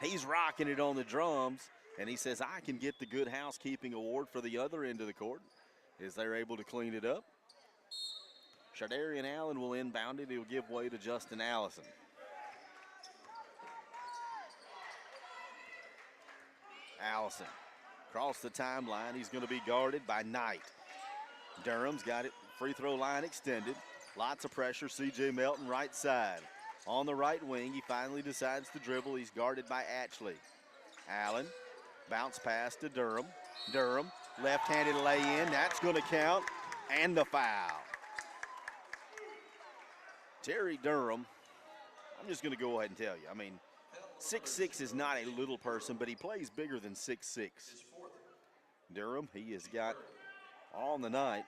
He's rocking it on the drums, and he says, I can get the Good Housekeeping Award for the other end of the court as they're able to clean it up. Shardarian Allen will inbound it. He'll give way to Justin Allison. Allison across the timeline. He's going to be guarded by Knight. Durham's got it. Free throw line extended. Lots of pressure. C.J. Melton right side. On the right wing, he finally decides to dribble. He's guarded by Ashley. Allen, bounce pass to Durham. Durham, left-handed lay-in. That's going to count. And the foul. Terry Durham, I'm just going to go ahead and tell you. I mean, 6'6" is not a little person, but he plays bigger than 6'6". Durham, he has got on the night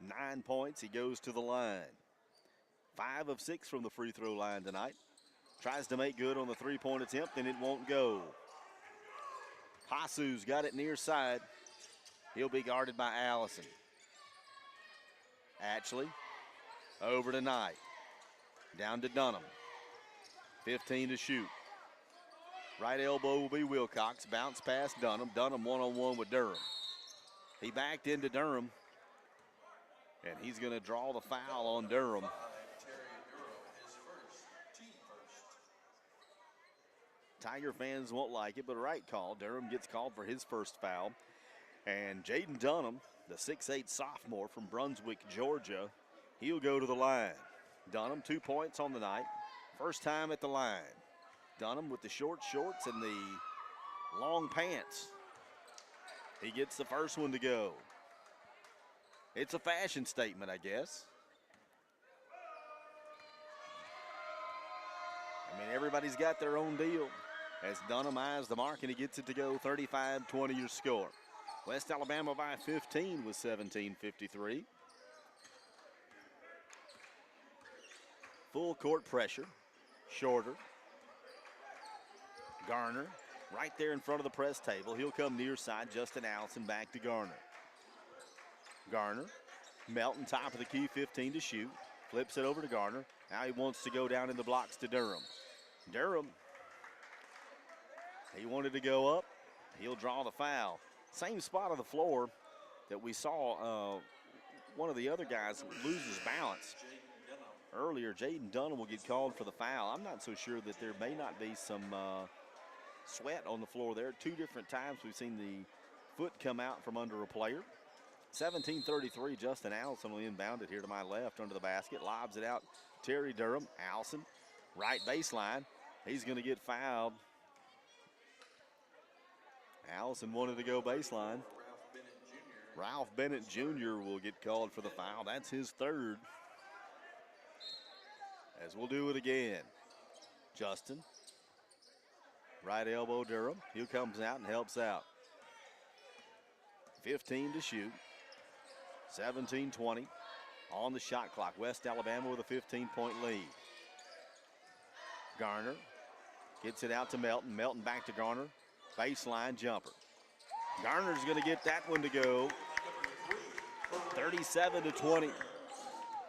9 points. He goes to the line. 5 of 6 from the free throw line tonight. Tries to make good on the three-point attempt, and it won't go. Hasu's got it near side. He'll be guarded by Allison. Ashley over to Knight. Down to Dunham. 15 to shoot. Right elbow will be Wilcox. Bounce past Dunham. Dunham one-on-one with Durham. He backed into Durham, and he's going to draw the foul on Durham. Tiger fans won't like it, but a right call. Durham gets called for his first foul. And Jaden Dunham, the 6'8 sophomore from Brunswick, Georgia, he'll go to the line. Dunham, 2 points on the night. First time at the line. Dunham with the short shorts and the long pants. He gets the first one to go. It's a fashion statement, I guess. I mean, everybody's got their own deal. As Dunham eyes the mark and he gets it to go, 35-20 your score. West Alabama by 15 with 17:53. Full court pressure. Shorter. Garner right there in front of the press table. He'll come near side. Justin Allison back to Garner. Garner. Melton top of the key, 15 to shoot. Flips it over to Garner. Now he wants to go down in the blocks to Durham. Durham, he wanted to go up. He'll draw the foul. Same spot on the floor that we saw one of the other guys lose his balance earlier. Jaden Dunham will get called for the foul. I'm not so sure that there may not be some sweat on the floor there. 2 different times we've seen the foot come out from under a player. 17:33, Justin Allison will inbound it here to my left under the basket. Lobs it out, Terry Durham. Allison, right baseline. He's going to get fouled. Allison wanted to go baseline. Ralph Bennett Jr. will get called for the foul. That's his third. As we'll do it again. Justin. Right elbow Durham. He comes out and helps out. 15 to shoot. 17-20 on the shot clock. West Alabama with a 15-point lead. Garner gets it out to Melton. Melton back to Garner. Baseline jumper. Garner's going to get that one to go. 37-20.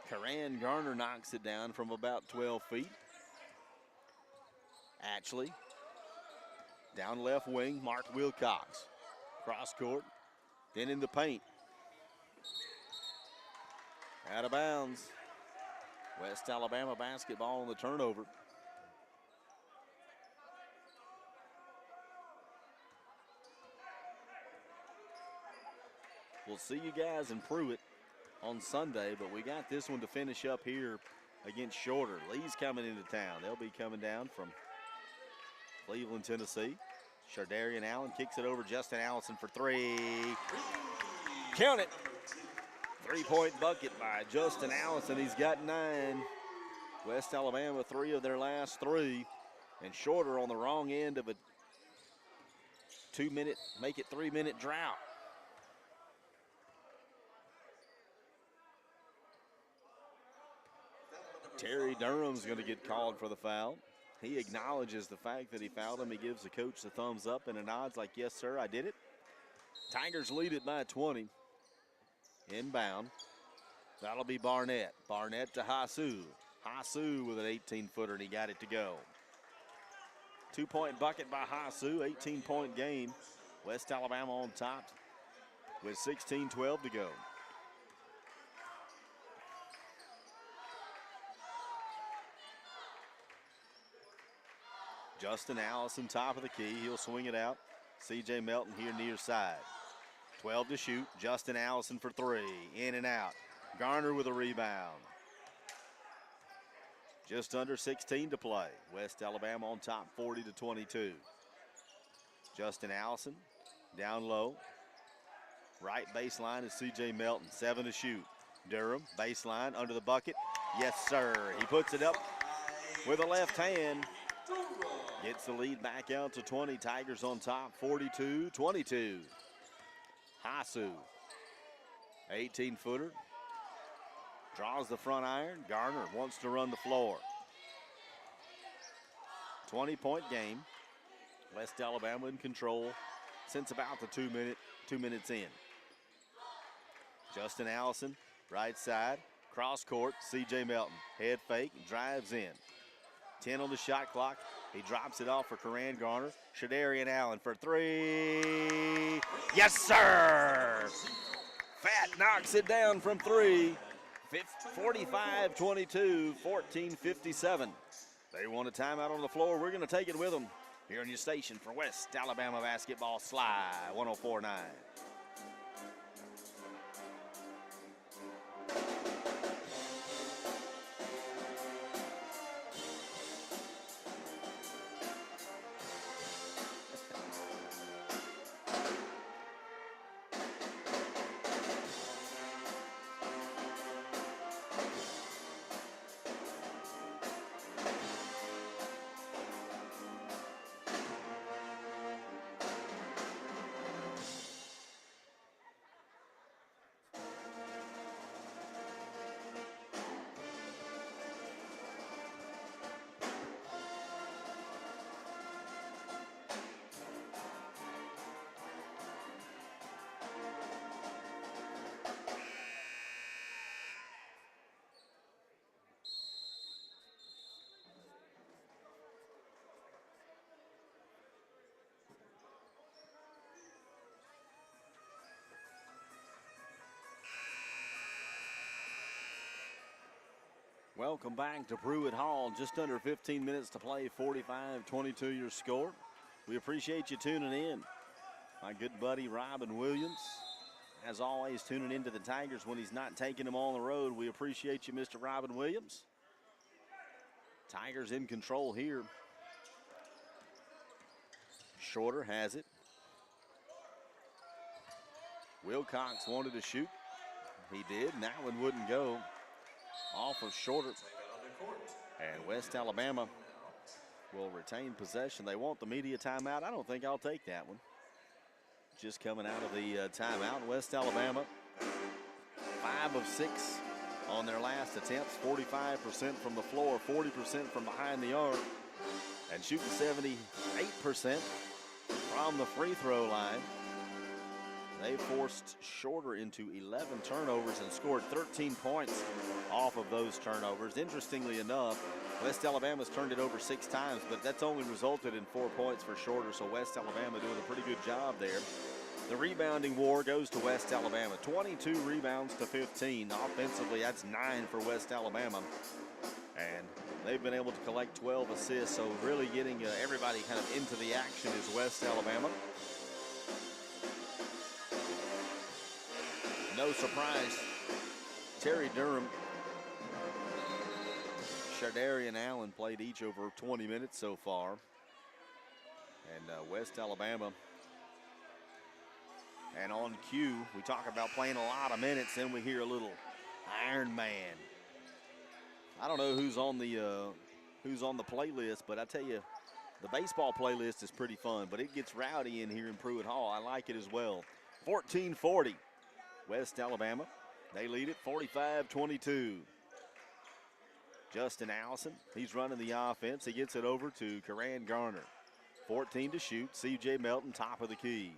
Karan Garner knocks it down from about 12 feet. Ashley. Down left wing, Mark Wilcox. Cross court. Then in the paint. Out of bounds. West Alabama basketball on the turnover. We'll see you guys in Pruitt on Sunday, but we got this one to finish up here against Shorter. Lee's coming into town. They'll be coming down from Cleveland, Tennessee. Shardarian Allen kicks it over. Justin Allison for 3. Count it. 3-point bucket by Justin Allison. He's got 9. West Alabama 3 of their last 3. And Shorter on the wrong end of a 2-minute, make it 3-minute drought. Terry Durham's going to get called for the foul. He acknowledges the fact that he fouled him. He gives the coach the thumbs up and a nod like, yes, sir, I did it. Tigers lead it by 20. Inbound. That'll be Barnett. Barnett to Hasu. Hasu with an 18-footer, and he got it to go. 2-point bucket by Hasu, 18-point game. West Alabama on top with 16-12 to go. Justin Allison, top of the key. He'll swing it out. C.J. Melton here near side. 12 to shoot. Justin Allison for 3. In and out. Garner with a rebound. Just under 16 to play. West Alabama on top, 40-22. Justin Allison down low. Right baseline is C.J. Melton. 7 to shoot. Durham, baseline, under the bucket. Yes, sir. He puts it up with a left hand. Gets the lead back out to 20. Tigers on top, 42-22. Hasu, 18-footer. Draws the front iron. Garner wants to run the floor. 20-point game. West Alabama in control since about the 2 minutes in. Justin Allison, right side, cross court. C.J. Melton, head fake, drives in. 10 on the shot clock. He drops it off for Karan Garner. Shadarian Allen for 3. Yes, sir! Fat knocks it down from 3. 45-22, 14-57. They want a timeout on the floor. We're going to take it with them. here on your station for West Alabama Basketball Sly 104.9. Welcome back to Pruitt Hall. Just under 15 minutes to play, 45-22 your score. We appreciate you tuning in. My good buddy Robin Williams, as always, tuning into the Tigers when he's not taking them on the road. We appreciate you, Mr. Robin Williams. Tigers in control here. Shorter has it. Wilcox wanted to shoot. He did, and that one wouldn't go. Off of Shorter. And West Alabama will retain possession. They want the media timeout. I don't think I'll take that one. Just coming out of the timeout. West Alabama, 5 of 6 on their last attempts. 45% from the floor, 40% from behind the arc. And shooting 78% from the free throw line. They forced Shorter into 11 turnovers and scored 13 points off of those turnovers. Interestingly enough, West Alabama's turned it over 6 times, but that's only resulted in 4 points for Shorter, so West Alabama doing a pretty good job there. The rebounding war goes to West Alabama. 22 rebounds to 15. Offensively, that's 9 for West Alabama. And they've been able to collect 12 assists, so really getting everybody kind of into the action is West Alabama. No surprise, Terry Durham, Shardarian Allen played each over 20 minutes so far. And West Alabama, and on cue, we talk about playing a lot of minutes, then we hear a little Iron Man. I don't know who's on the playlist, but I tell you, the baseball playlist is pretty fun, but it gets rowdy in here in Pruitt Hall. I like it as well. 14-40. West Alabama, they lead it 45-22. Justin Allison, he's running the offense. He gets it over to Karan Garner. 14 to shoot, C.J. Melton top of the key.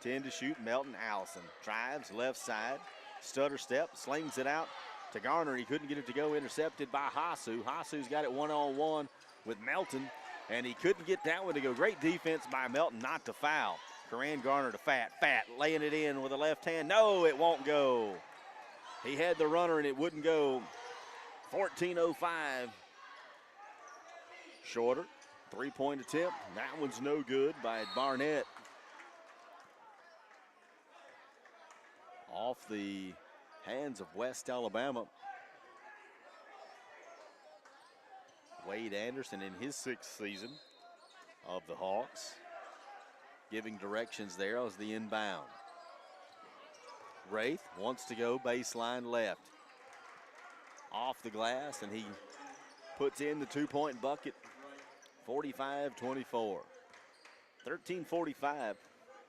10 to shoot, Melton Allison. Drives left side, stutter step, slings it out to Garner. He couldn't get it to go, intercepted by Hasu. Hasu's got it one-on-one with Melton, and he couldn't get that one to go. Great defense by Melton not to foul. Karan Garner to Fat, laying it in with a left hand. No, it won't go. He had the runner and it wouldn't go. 14:05. Shorter, 3-point attempt. That one's no good by Barnett. Off the hands of West Alabama. Wade Anderson in his 6th season of the Hawks, giving directions there as the inbound. Wraith wants to go baseline left. Off the glass, and he puts in the 2-point bucket. 45-24. 13:45.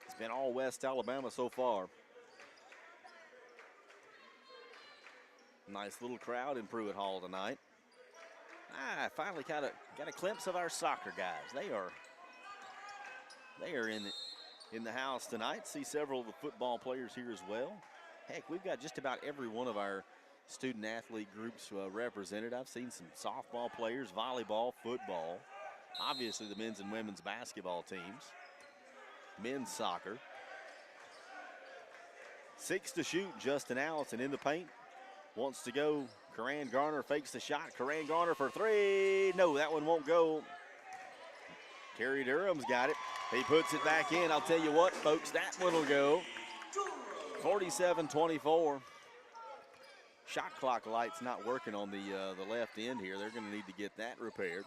It's been all West Alabama so far. Nice little crowd in Pruitt Hall tonight. I finally got a glimpse of our soccer guys. They are in the house tonight. See several of the football players here as well. Heck, we've got just about every one of our student athlete groups represented. I've seen some softball players, volleyball, football. Obviously the men's and women's basketball teams. Men's soccer. 6 to shoot, Justin Allison in the paint. Wants to go. Karan Garner fakes the shot. Karan Garner for 3. No, that one won't go. Terry Durham's got it. He puts it back in. I'll tell you what, folks, that one will go. 47-24. Shot clock light's not working on the left end here. They're going to need to get that repaired.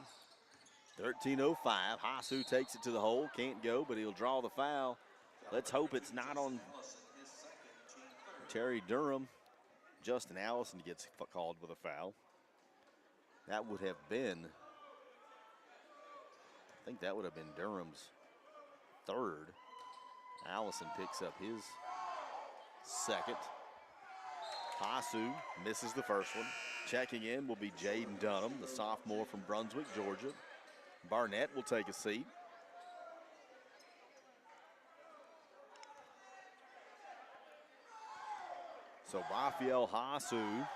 13:05. Hasu takes it to the hole. Can't go, but he'll draw the foul. Let's hope it's not on Terry Durham. Justin Allison gets called with a foul. That would have been, I think that would have been Durham's third. Allison picks up his second. Hasu misses the first one. Checking in will be Jaden Dunham, the sophomore from Brunswick, Georgia. Barnett will take a seat. So Rafael Hasu,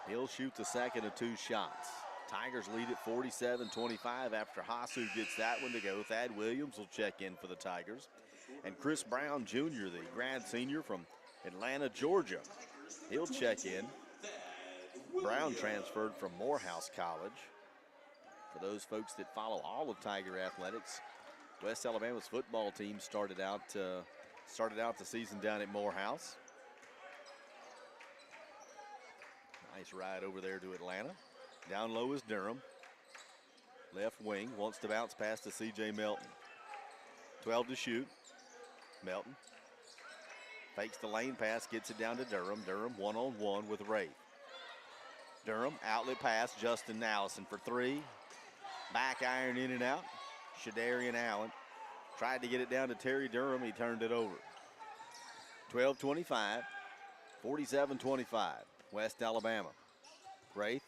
he'll shoot the second of two shots. Tigers lead at 47-25 after Hasu gets that one to go. Thad Williams will check in for the Tigers. And Chris Brown Jr., the grad senior from Atlanta, Georgia, he'll check in. Brown transferred from Morehouse College. For those folks that follow all of Tiger athletics, West Alabama's football team started out the season down at Morehouse. Nice ride over there to Atlanta. Down low is Durham. Left wing wants to bounce pass to C.J. Melton. 12 to shoot. Melton fakes the lane pass, gets it down to Durham. Durham one-on-one with Wraith. Durham, outlet pass, Justin Allison for three. Back iron in and out. Shadarian Allen tried to get it down to Terry Durham. He turned it over. 12-25, 47-25, West Alabama. Wraith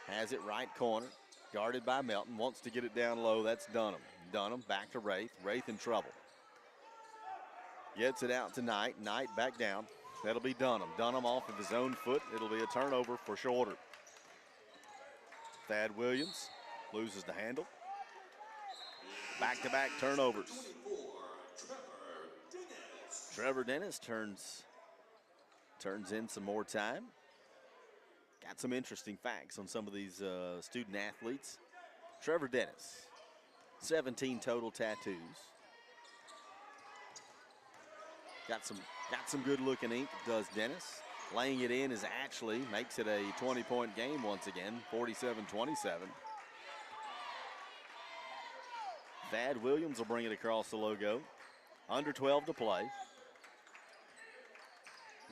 has it right corner, guarded by Melton. Wants to get it down low. That's Dunham. Dunham back to Wraith. Wraith in trouble. Gets it out to Knight. Knight back down. That'll be Dunham. Dunham off of his own foot. It'll be a turnover for Shorter. Thad Williams loses the handle. Back-to-back turnovers. Trevor Dennis turns in some more time. Got some interesting facts on some of these student athletes. Trevor Dennis, 17 total tattoos. Got some good looking ink, does Dennis. Laying it in is Ashley, makes it a 20-point game once again, 47-27. Thad Williams will bring it across the logo. Under 12 to play.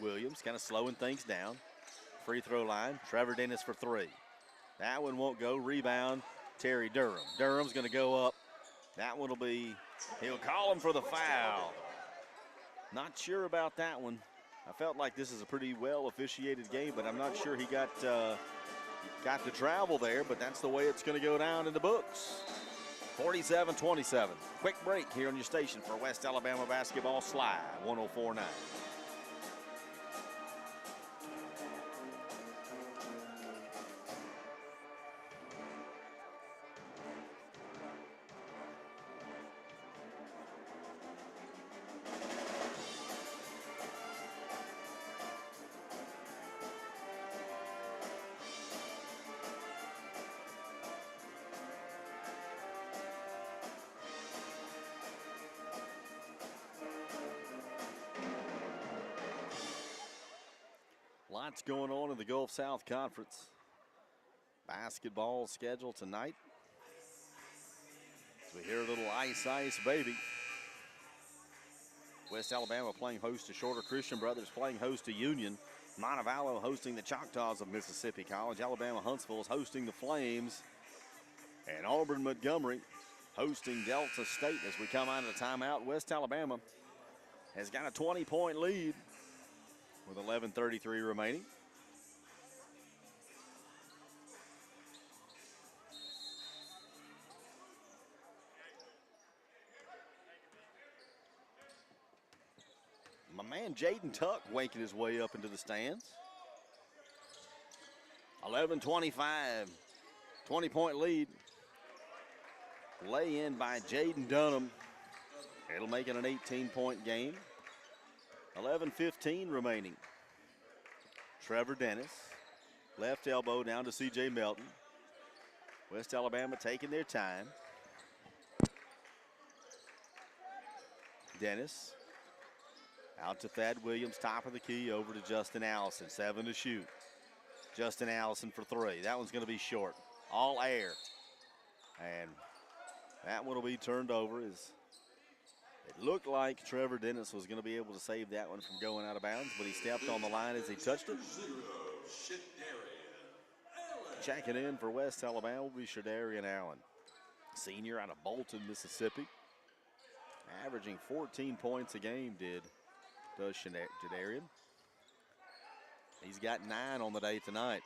Williams kind of slowing things down. Free throw line, Trevor Dennis for three. That one won't go. Rebound, Terry Durham. Durham's going to go up. That one will be, he'll call him for the foul. Not sure about that one. I felt like this is a pretty well officiated game, but I'm not sure he got the travel there, but that's the way it's going to go down in the books. 47-27. Quick break here on your station for West Alabama basketball. Slide 104.9. Lots going on in the Gulf South Conference. Basketball schedule tonight. As we hear a little Ice Ice Baby. West Alabama playing host to Shorter. Christian Brothers playing host to Union. Montevallo hosting the Choctaws of Mississippi College. Alabama Huntsville is hosting the Flames. And Auburn Montgomery hosting Delta State. As we come out of the timeout, West Alabama has got a 20-point lead with 11:33 remaining. My man Jaden Tuck waking his way up into the stands. 11:25, 20-point lead. Lay in by Jaden Dunham. It'll make it an 18-point game. 11:15 remaining. Trevor Dennis, left elbow down to C.J. Melton. West Alabama taking their time. Dennis out to Thad Williams, top of the key, over to Justin Allison. 7 to shoot. Justin Allison for 3. That one's going to be short. All air. And that one will be turned over. As it looked like Trevor Dennis was going to be able to save that one from going out of bounds, but he stepped on the line as he touched it. Checking in for West Alabama will be Shadarian Allen, senior out of Bolton, Mississippi. Averaging 14 points a game does Shadarian. He's got 9 on the day tonight.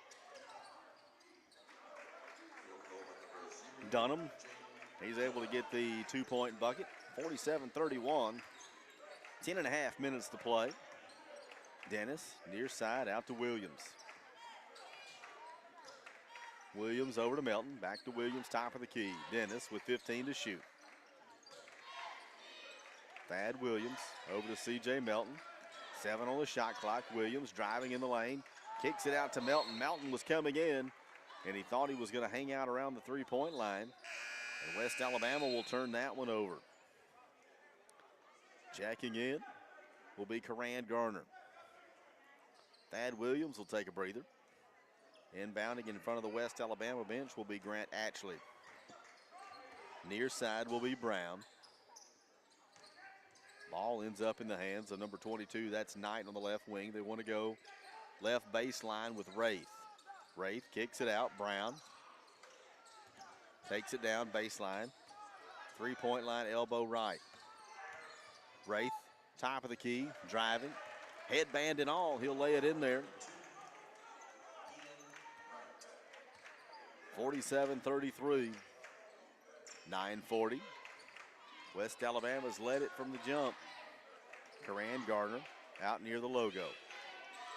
Dunham, he's able to get the 2-point bucket. 47-31. 10.5 minutes to play. Dennis, near side, out to Williams. Williams over to Melton. Back to Williams, top of the key. Dennis with 15 to shoot. Thad Williams over to C.J. Melton. 7 on the shot clock. Williams driving in the lane. Kicks it out to Melton. Melton was coming in, and he thought he was going to hang out around the three-point line. And West Alabama will turn that one over. Checking in will be Karan Garner. Thad Williams will take a breather. Inbounding in front of the West Alabama bench will be Grant Ashley. Near side will be Brown. Ball ends up in the hands of number 22. That's Knight on the left wing. They want to go left baseline with Wraith. Wraith kicks it out. Brown takes it down baseline. 3-point line, elbow right. Wraith, top of the key, driving. Headband and all, he'll lay it in there. 47-33. 9:40. West Alabama's led it from the jump. Karan Gardner out near the logo.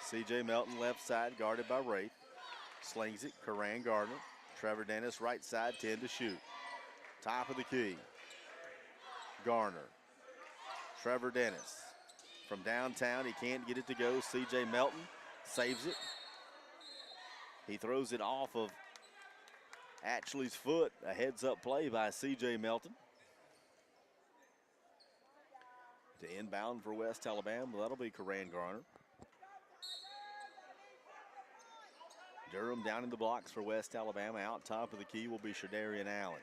C.J. Melton left side, guarded by Wraith. Slings it, Karan Gardner. Trevor Dennis right side, 10 to shoot. Top of the key. Garner. Trevor Dennis. From downtown, he can't get it to go. C.J. Melton saves it. He throws it off of Ashley's foot. A heads-up play by C.J. Melton. To inbound for West Alabama, that'll be Karan Garner. Durham down in the blocks for West Alabama. Out top of the key will be Shadarian Allen.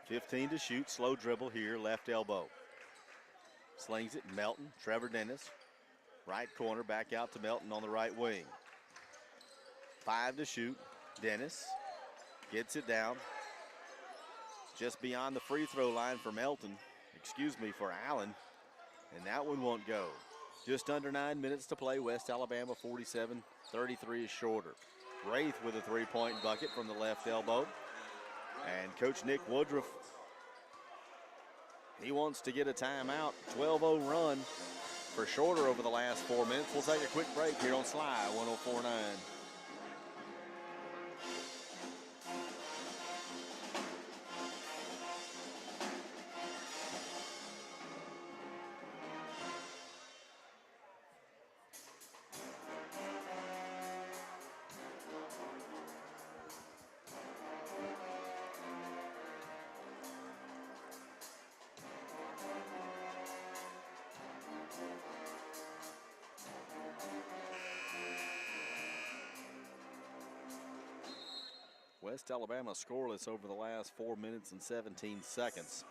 15 to shoot, slow dribble here, left elbow. Slings it, Melton, Trevor Dennis. Right corner, back out to Melton on the right wing. 5 to shoot, Dennis gets it down. Just beyond the free throw line for Melton. For Allen, and that one won't go. Just under 9 minutes to play. West Alabama 47-33 is shorter. Wraith with a 3-point bucket from the left elbow. And Coach Nick Woodruff, he wants to get a timeout. 12-0 run for Shorter over the last 4 minutes. We'll take a quick break here on Sly 104.9. West Alabama scoreless over the last 4 minutes and 17 seconds.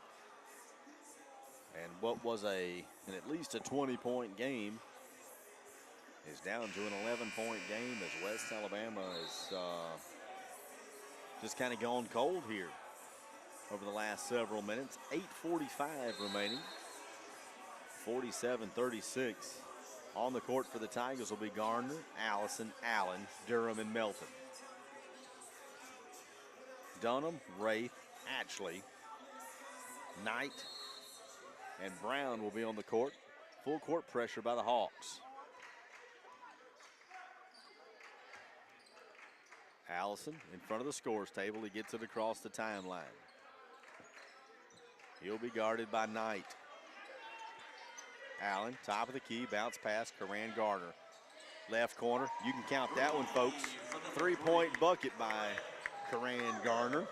And what was an at least a 20-point game is down to an 11-point game as West Alabama is just kind of gone cold here over the last several minutes. 8:45 remaining. 47-36. On the court for the Tigers will be Garner, Allison, Allen, Durham, and Melton. Dunham, Wraith, Ashley, Knight, and Brown will be on the court. Full court pressure by the Hawks. Allison in front of the scores table. He gets it across the timeline. He'll be guarded by Knight. Allen, top of the key, bounce pass, Karan Garner. Left corner, you can count that one, folks. 3-point bucket by Karan Garner.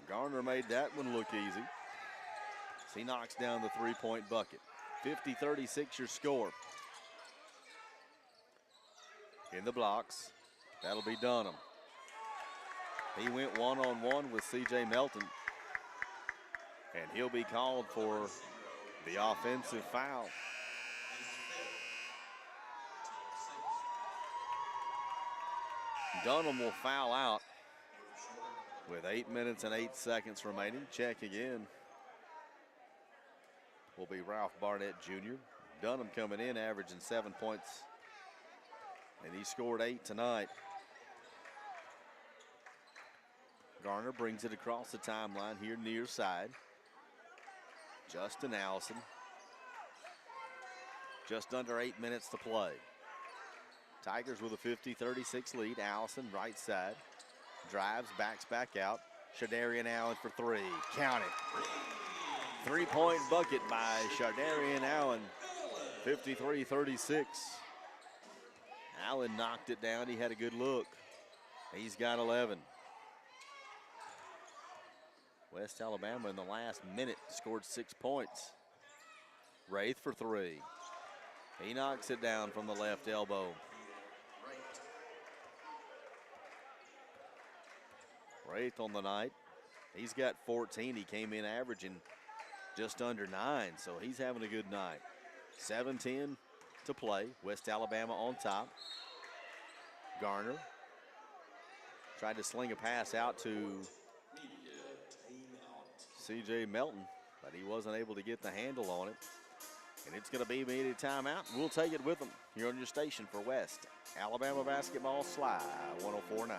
Garner made that one look easy. as he knocks down the three-point bucket. 50-36 your score. In the blocks, that'll be Dunham. He went one-on-one with C.J. Melton, and he'll be called for the offensive foul. Dunham will foul out with 8 minutes and 8 seconds remaining. Check again. Will be Ralph Barnett Jr. Dunham coming in, averaging 7 points, and he scored 8 tonight. Garner brings it across the timeline here near side. Justin Allison. Just under 8 minutes to play. Tigers with a 50-36 lead. Allison right side. Drives, backs back out. Shadarian Allen for three. Count it. 3-point bucket by Shadarian Allen. 53-36. Allen knocked it down. He had a good look. He's got 11. West Alabama in the last minute scored 6 points. Wraith for three. He knocks it down from the left elbow. Wraith on the night. He's got 14. He came in averaging just under 9, so he's having a good night. 7:10 to play. West Alabama on top. Garner tried to sling a pass out to C.J. Melton, but he wasn't able to get the handle on it. And it's going to be immediate timeout. We'll take it with them here on your station for West Alabama basketball. Sly 104.9.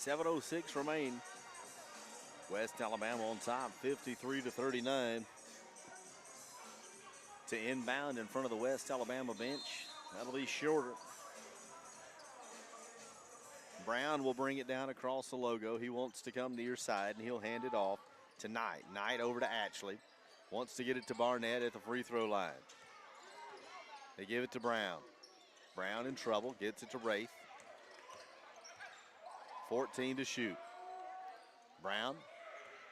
.706 remain. West Alabama on top, 53-39. To inbound in front of the West Alabama bench. That'll be shorter. Brown will bring it down across the logo. He wants to come to your side, and he'll hand it off to Knight. Knight over to Ashley. Wants to get it to Barnett at the free throw line. They give it to Brown. Brown in trouble, gets it to Wraith. 14 to shoot. Brown,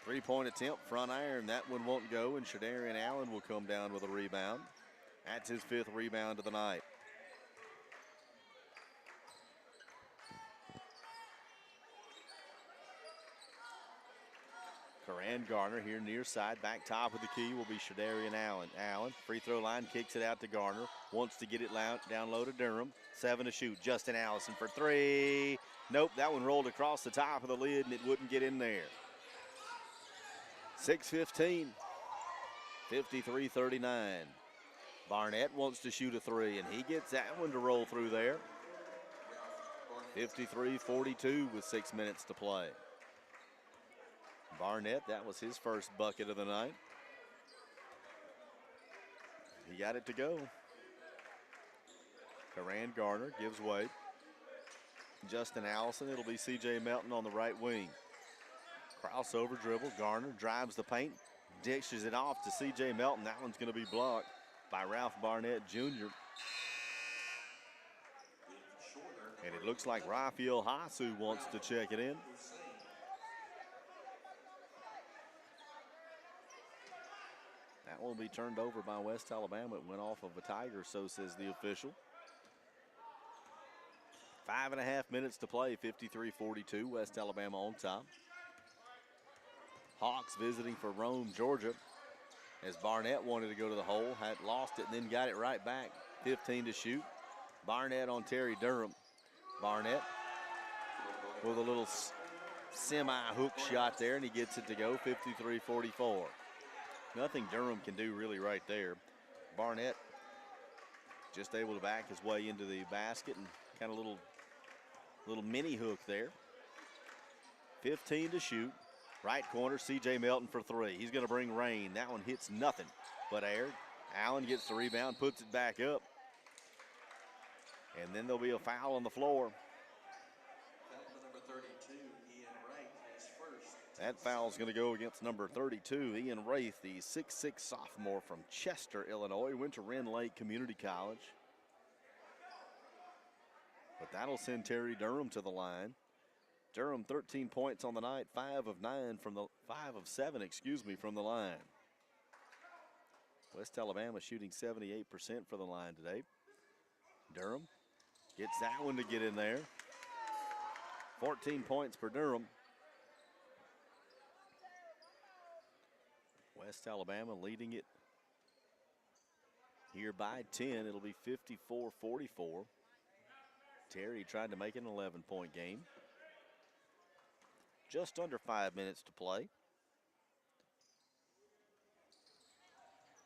three-point attempt, front iron. That one won't go, and Shadarian Allen will come down with a rebound. That's his 5th rebound of the night. Karan Garner here near side. Back top of the key will be Shadarian Allen. Allen, free throw line, kicks it out to Garner. Wants to get it down low to Durham. 7 to shoot. Justin Allison for three. Nope, that one rolled across the top of the lid and it wouldn't get in there. 6:15, 53-39. Barnett wants to shoot a three and he gets that one to roll through there. 53-42 with 6 minutes to play. Barnett, that was his first bucket of the night. He got it to go. Karan Garner gives way. Justin Allison, it'll be C.J. Melton on the right wing. Crossover dribble, Garner drives the paint, dishes it off to C.J. Melton. That one's going to be blocked by Ralph Barnett Jr. And it looks like Rafael Hasu wants to check it in. That will be turned over by West Alabama. It went off of a Tiger, so says the official. 5.5 minutes to play, 53-42, West Alabama on top. Hawks visiting for Rome, Georgia. As Barnett wanted to go to the hole, had lost it and then got it right back. 15 to shoot. Barnett on Terry Durham. Barnett with a little semi-hook shot there, and he gets it to go, 53-44. Nothing Durham can do really right there. Barnett just able to back his way into the basket and kind of little mini hook there. 15 to shoot. Right corner, C.J. Melton for three. He's going to bring rain. That one hits nothing but air. Allen gets the rebound, puts it back up. And then there'll be a foul on the floor. Foul number 32, Ian Wright, his first. That foul's going to go against number 32, Ian Wraith, the 6'6 sophomore from Chester, Illinois. Went to Rend Lake Community College. But that'll send Terry Durham to the line. Durham 13 points on the night, 5 of 7, from the line. West Alabama shooting 78% for the line today. Durham gets that one to get in there. 14 points for Durham. West Alabama leading it here by 10. It'll be 54-44. Terry tried to make it an 11-point game. Just under 5 minutes to play.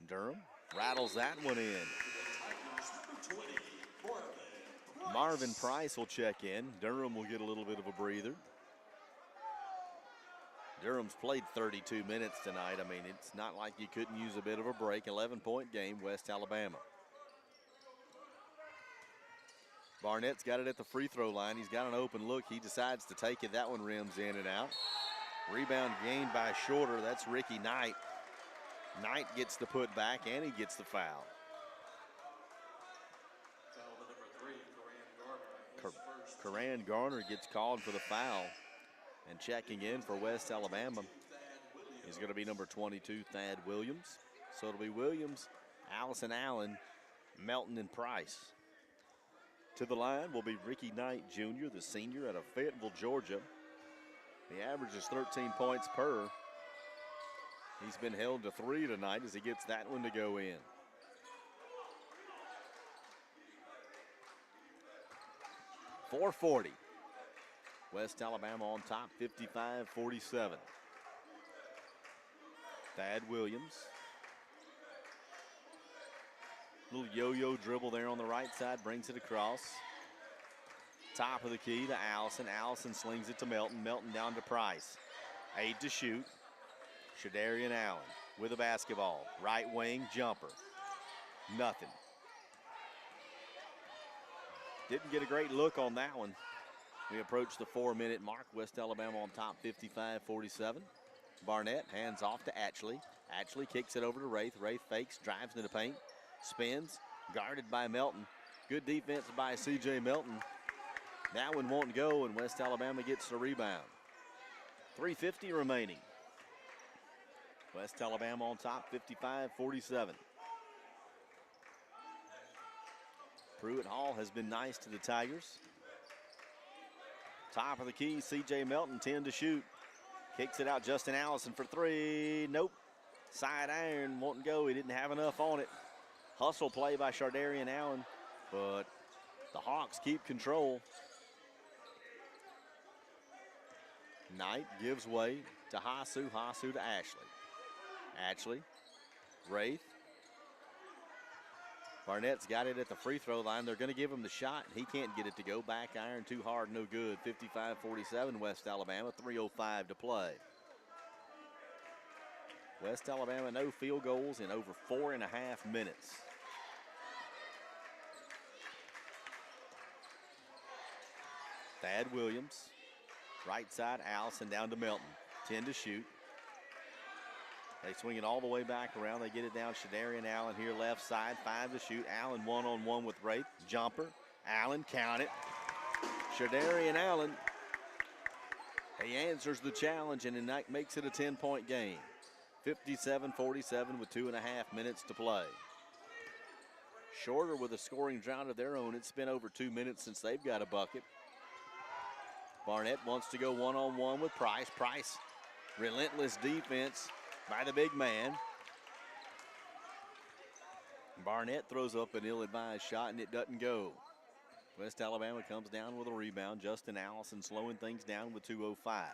Durham rattles that one in. Marvin Price will check in. Durham will get a little bit of a breather. Durham's played 32 minutes tonight. I mean, it's not like you couldn't use a bit of a break. 11-point game, West Alabama. Barnett's got it at the free throw line. He's got an open look. He decides to take it. That one rims in and out. Rebound gained by Shorter. That's Ricky Knight. Knight gets the put back and he gets the foul. Foul number 3, Coran Garner, his first. Coran Garner gets called for the foul. And checking in for West Alabama is going to be number 22, Thad Williams. So it'll be Williams, Allison Allen, Melton, and Price. To the line will be Ricky Knight Jr., the senior out of Fayetteville, Georgia. The average is 13 points per. He's been held to 3 tonight as he gets that one to go in. .440. West Alabama on top, 55-47. Thad Williams. Little yo-yo dribble there on the right side, brings it across. Top of the key to Allison. Allison slings it to Melton. Melton down to Price. 8 to shoot. Shadarian Allen with a basketball. Right wing jumper. Nothing. Didn't get a great look on that one. We approach the 4-minute mark. West Alabama on top, 55-47. Barnett hands off to Atchley. Atchley kicks it over to Wraith. Wraith fakes, drives into the paint. Spins, guarded by Melton. Good defense by C.J. Melton. That one won't go, and West Alabama gets the rebound. 3:50 remaining. West Alabama on top, 55-47. Pruitt Hall has been nice to the Tigers. Top of the key, C.J. Melton, 10 to shoot. Kicks it out, Justin Allison for 3. Nope. Side iron, won't go. He didn't have enough on it. Hustle play by Shardarian Allen, but the Hawks keep control. Knight gives way to Hasu. Hasu to Ashley. Ashley, Wraith. Barnett's got it at the free throw line. They're going to give him the shot. He can't get it to go. Back iron too hard, no good. 55-47 West Alabama, 3:05 to play. West Alabama, no field goals in over 4.5 minutes. Thad Williams, right side, Allison down to Melton. 10 to shoot. They swing it all the way back around. They get it down. Shadarian Allen here left side. 5 to shoot. Allen one-on-one with Wraith. Jumper. Allen, count it. Shadarian Allen. He answers the challenge and it makes it a 10-point game. 57-47 with 2.5 minutes to play. Shorter with a scoring drought of their own. It's been over 2 minutes since they've got a bucket. Barnett wants to go one-on-one with Price. Price Relentless defense by the big man. Barnett throws up an ill-advised shot, and it doesn't go. West Alabama comes down with a rebound. Justin Allison slowing things down with 2:05.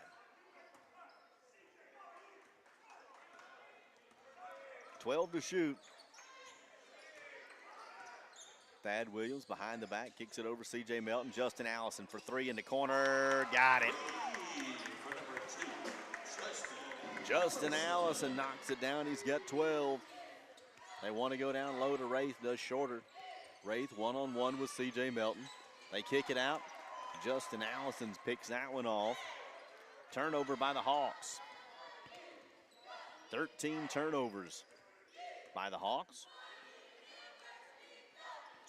$12 to shoot. Thad Williams behind the back, kicks it over C.J. Melton. Justin Allison for three in the corner. Got it. Justin Allison knocks it down. He's got 12. They want to go down low to Wraith, does shorter. Wraith one-on-one with C.J. Melton. They kick it out. Justin Allison picks that one off. Turnover by the Hawks. 13 turnovers by the Hawks.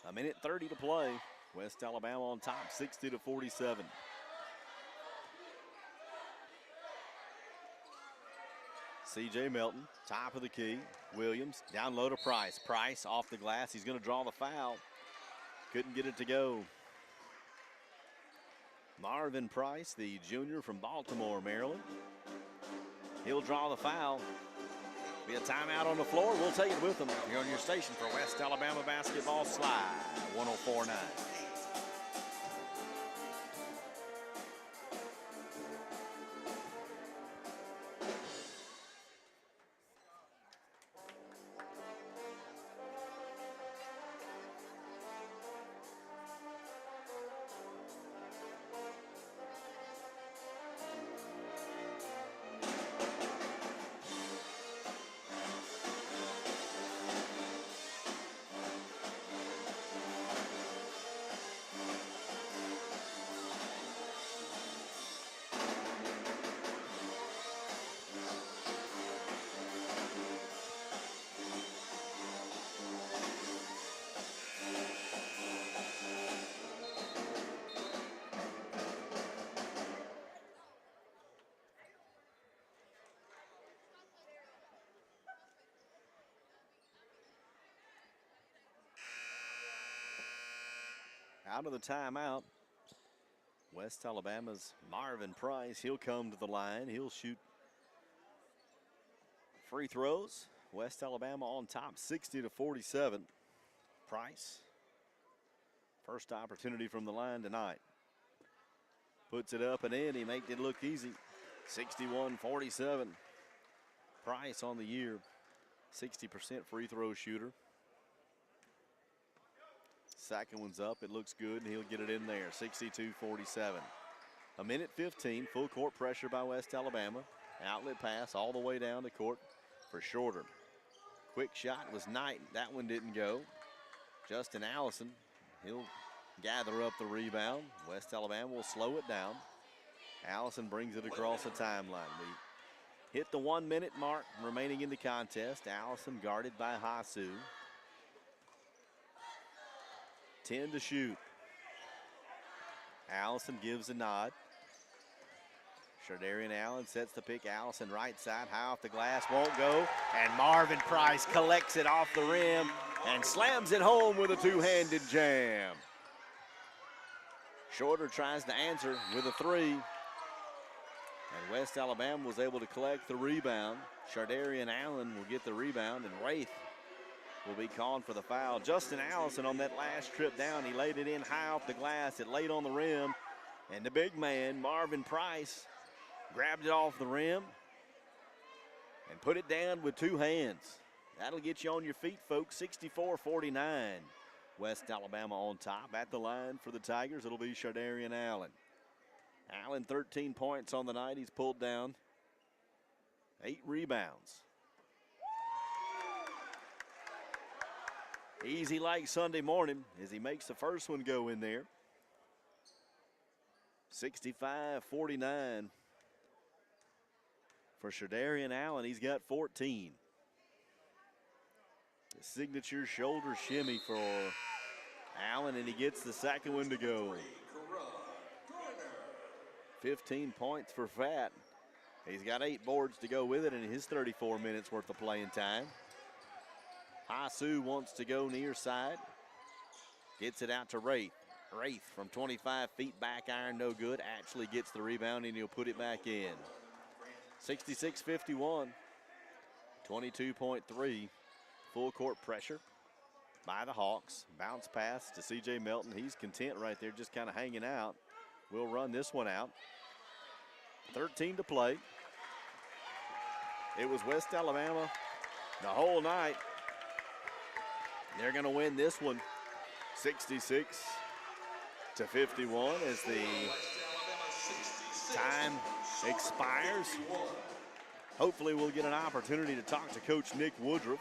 1:30 to play. West Alabama on top, 60-47. C.J. Melton, top of the key. Williams, down low to Price. Price off the glass. He's going to draw the foul. Couldn't get it to go. Marvin Price, the junior from Baltimore, Maryland. He'll draw the foul. Be a timeout on the floor. We'll take it with them here on your station for West Alabama Basketball Slide, 104.9. Out of the timeout, West Alabama's Marvin Price. He'll come to the line. He'll shoot free throws. West Alabama on top, 60-47. Price, first opportunity from the line tonight. Puts it up and in. He made it look easy. 61-47. Price on the year, 60% free throw shooter. Second one's up. It looks good, and he'll get it in there. 62-47. 1:15. Full court pressure by West Alabama. Outlet pass all the way down the court for Shorter. Quick shot was Knight. That one didn't go. Justin Allison, he'll gather up the rebound. West Alabama will slow it down. Allison brings it across the timeline. We hit the 1 minute mark remaining in the contest. Allison guarded by Hasu. 10 to shoot. Allison gives a nod. Shardarian Allen sets the pick. Allison right side, high off the glass, won't go. And Marvin Price collects it off the rim and slams it home with a two-handed jam. Shorter tries to answer with a three. And West Alabama was able to collect the rebound. Shardarian Allen will get the rebound, and Wraith will be called for the foul. Justin Allison on that last trip down, he laid it in high off the glass. It laid on the rim, and the big man, Marvin Price, grabbed it off the rim and put it down with two hands. That'll get you on your feet, folks. 64-49. West Alabama on top. At the line for the Tigers, it'll be Shardarian Allen. Allen, 13 points on the night. He's pulled down 8 rebounds. Easy like Sunday morning as he makes the first one go in there. 65-49 for Shardarian Allen. He's got 14. The signature shoulder shimmy for Allen, and he gets the second one to go. 15 points for Fat. He's got 8 boards to go with it in his 34 minutes worth of playing time. Hasu wants to go near side. Gets it out to Wraith. Wraith from 25 feet back iron, no good. Actually gets the rebound, and he'll put it back in. 66-51. 22.3 full court pressure by the Hawks. Bounce pass to C.J. Melton. He's content right there, just kind of hanging out. We'll run this one out. 13 to play. It was West Alabama the whole night. They're going to win this one 66-51 as the time expires. Hopefully we'll get an opportunity to talk to Coach Nick Woodruff.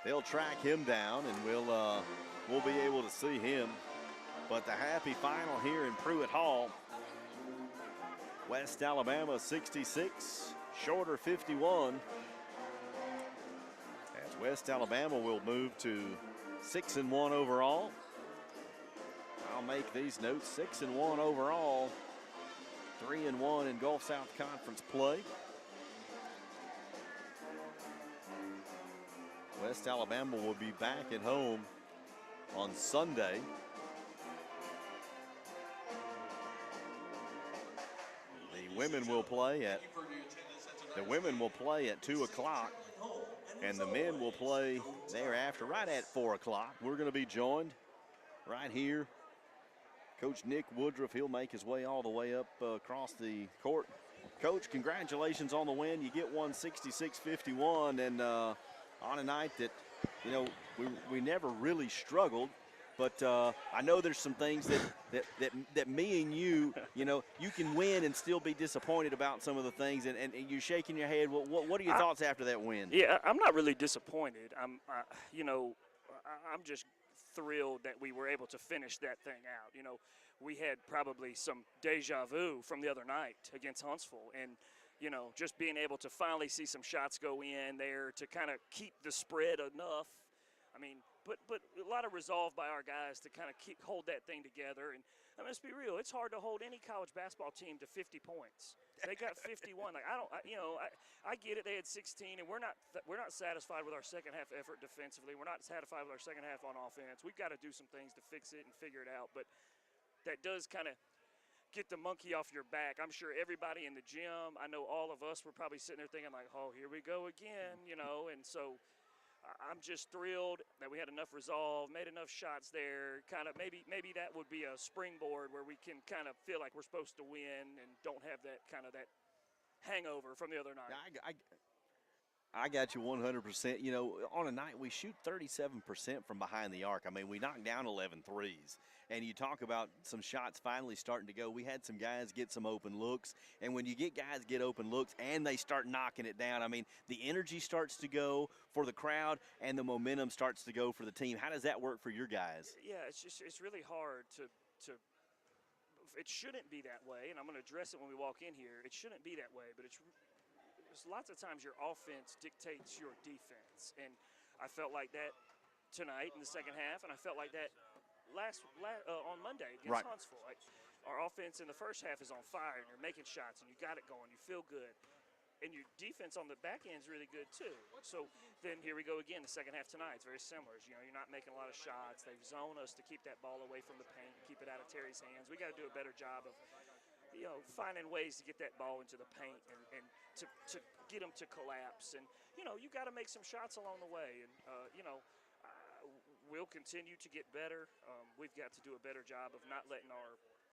They'll track him down and we'll be able to see him. But the happy final here in Pruitt Hall. West Alabama 66, Shorter 51. As West Alabama will move to 6-1 overall. I'll make these notes, 6-1 overall, 3-1 in Gulf South Conference play. West Alabama will be back at home on Sunday. The women will play at 2 o'clock, and the men will play thereafter right at 4 o'clock. We're going to be joined right here. Coach Nick Woodruff, he'll make his way all the way up across the court. Coach, congratulations on the win. You get one 66-51, and on a night that, you know, we never really struggled, but I know there's some things that me and you know, you can win and still be disappointed about some of the things, and you're shaking your head. What are your thoughts after that win? Yeah, I'm not really disappointed. I'm just thrilled that we were able to finish that thing out. You know, we had probably some deja vu from the other night against Huntsville, and you know, just being able to finally see some shots go in there to kind of keep the spread enough. I mean, but a lot of resolve by our guys to kind of hold that thing together. And I mean, let's be real, it's hard to hold any college basketball team to 50 points. They got 51. Like I get it. They had 16, and we're not satisfied with our second half effort defensively. We're not satisfied with our second half on offense. We've got to do some things to fix it and figure it out. But that does kind of get the monkey off your back. I'm sure everybody in the gym, I know all of us were probably sitting there thinking like, oh, here we go again, you know. And so I'm just thrilled that we had enough resolve, made enough shots there. Kind of maybe that would be a springboard where we can kind of feel like we're supposed to win and don't have that kind of that hangover from the other night. I got you 100%. You know, on a night we shoot 37% from behind the arc. I mean, we knocked down 11 threes. And you talk about some shots finally starting to go. We had some guys get some open looks. And when you get guys get open looks and they start knocking it down, I mean, the energy starts to go for the crowd and the momentum starts to go for the team. How does that work for your guys? Yeah, it's really hard to it shouldn't be that way. And I'm going to address it when we walk in here. It shouldn't be that way, but it's lots of times your offense dictates your defense. And I felt like that tonight in the second half, and I felt like that on Monday against Huntsville. Like, our offense in the first half is on fire, and you're making shots, and you got it going. You feel good. And your defense on the back end is really good, too. So then here we go again, the second half tonight. It's very similar. You know, you're not making a lot of shots. They've zoned us to keep that ball away from the paint, keep it out of Terry's hands. We got to do a better job of, you know, finding ways to get that ball into the paint and to get them to collapse. And, you know, you got to make some shots along the way. And, you know, we'll continue to get better. We've got to do a better job of not letting our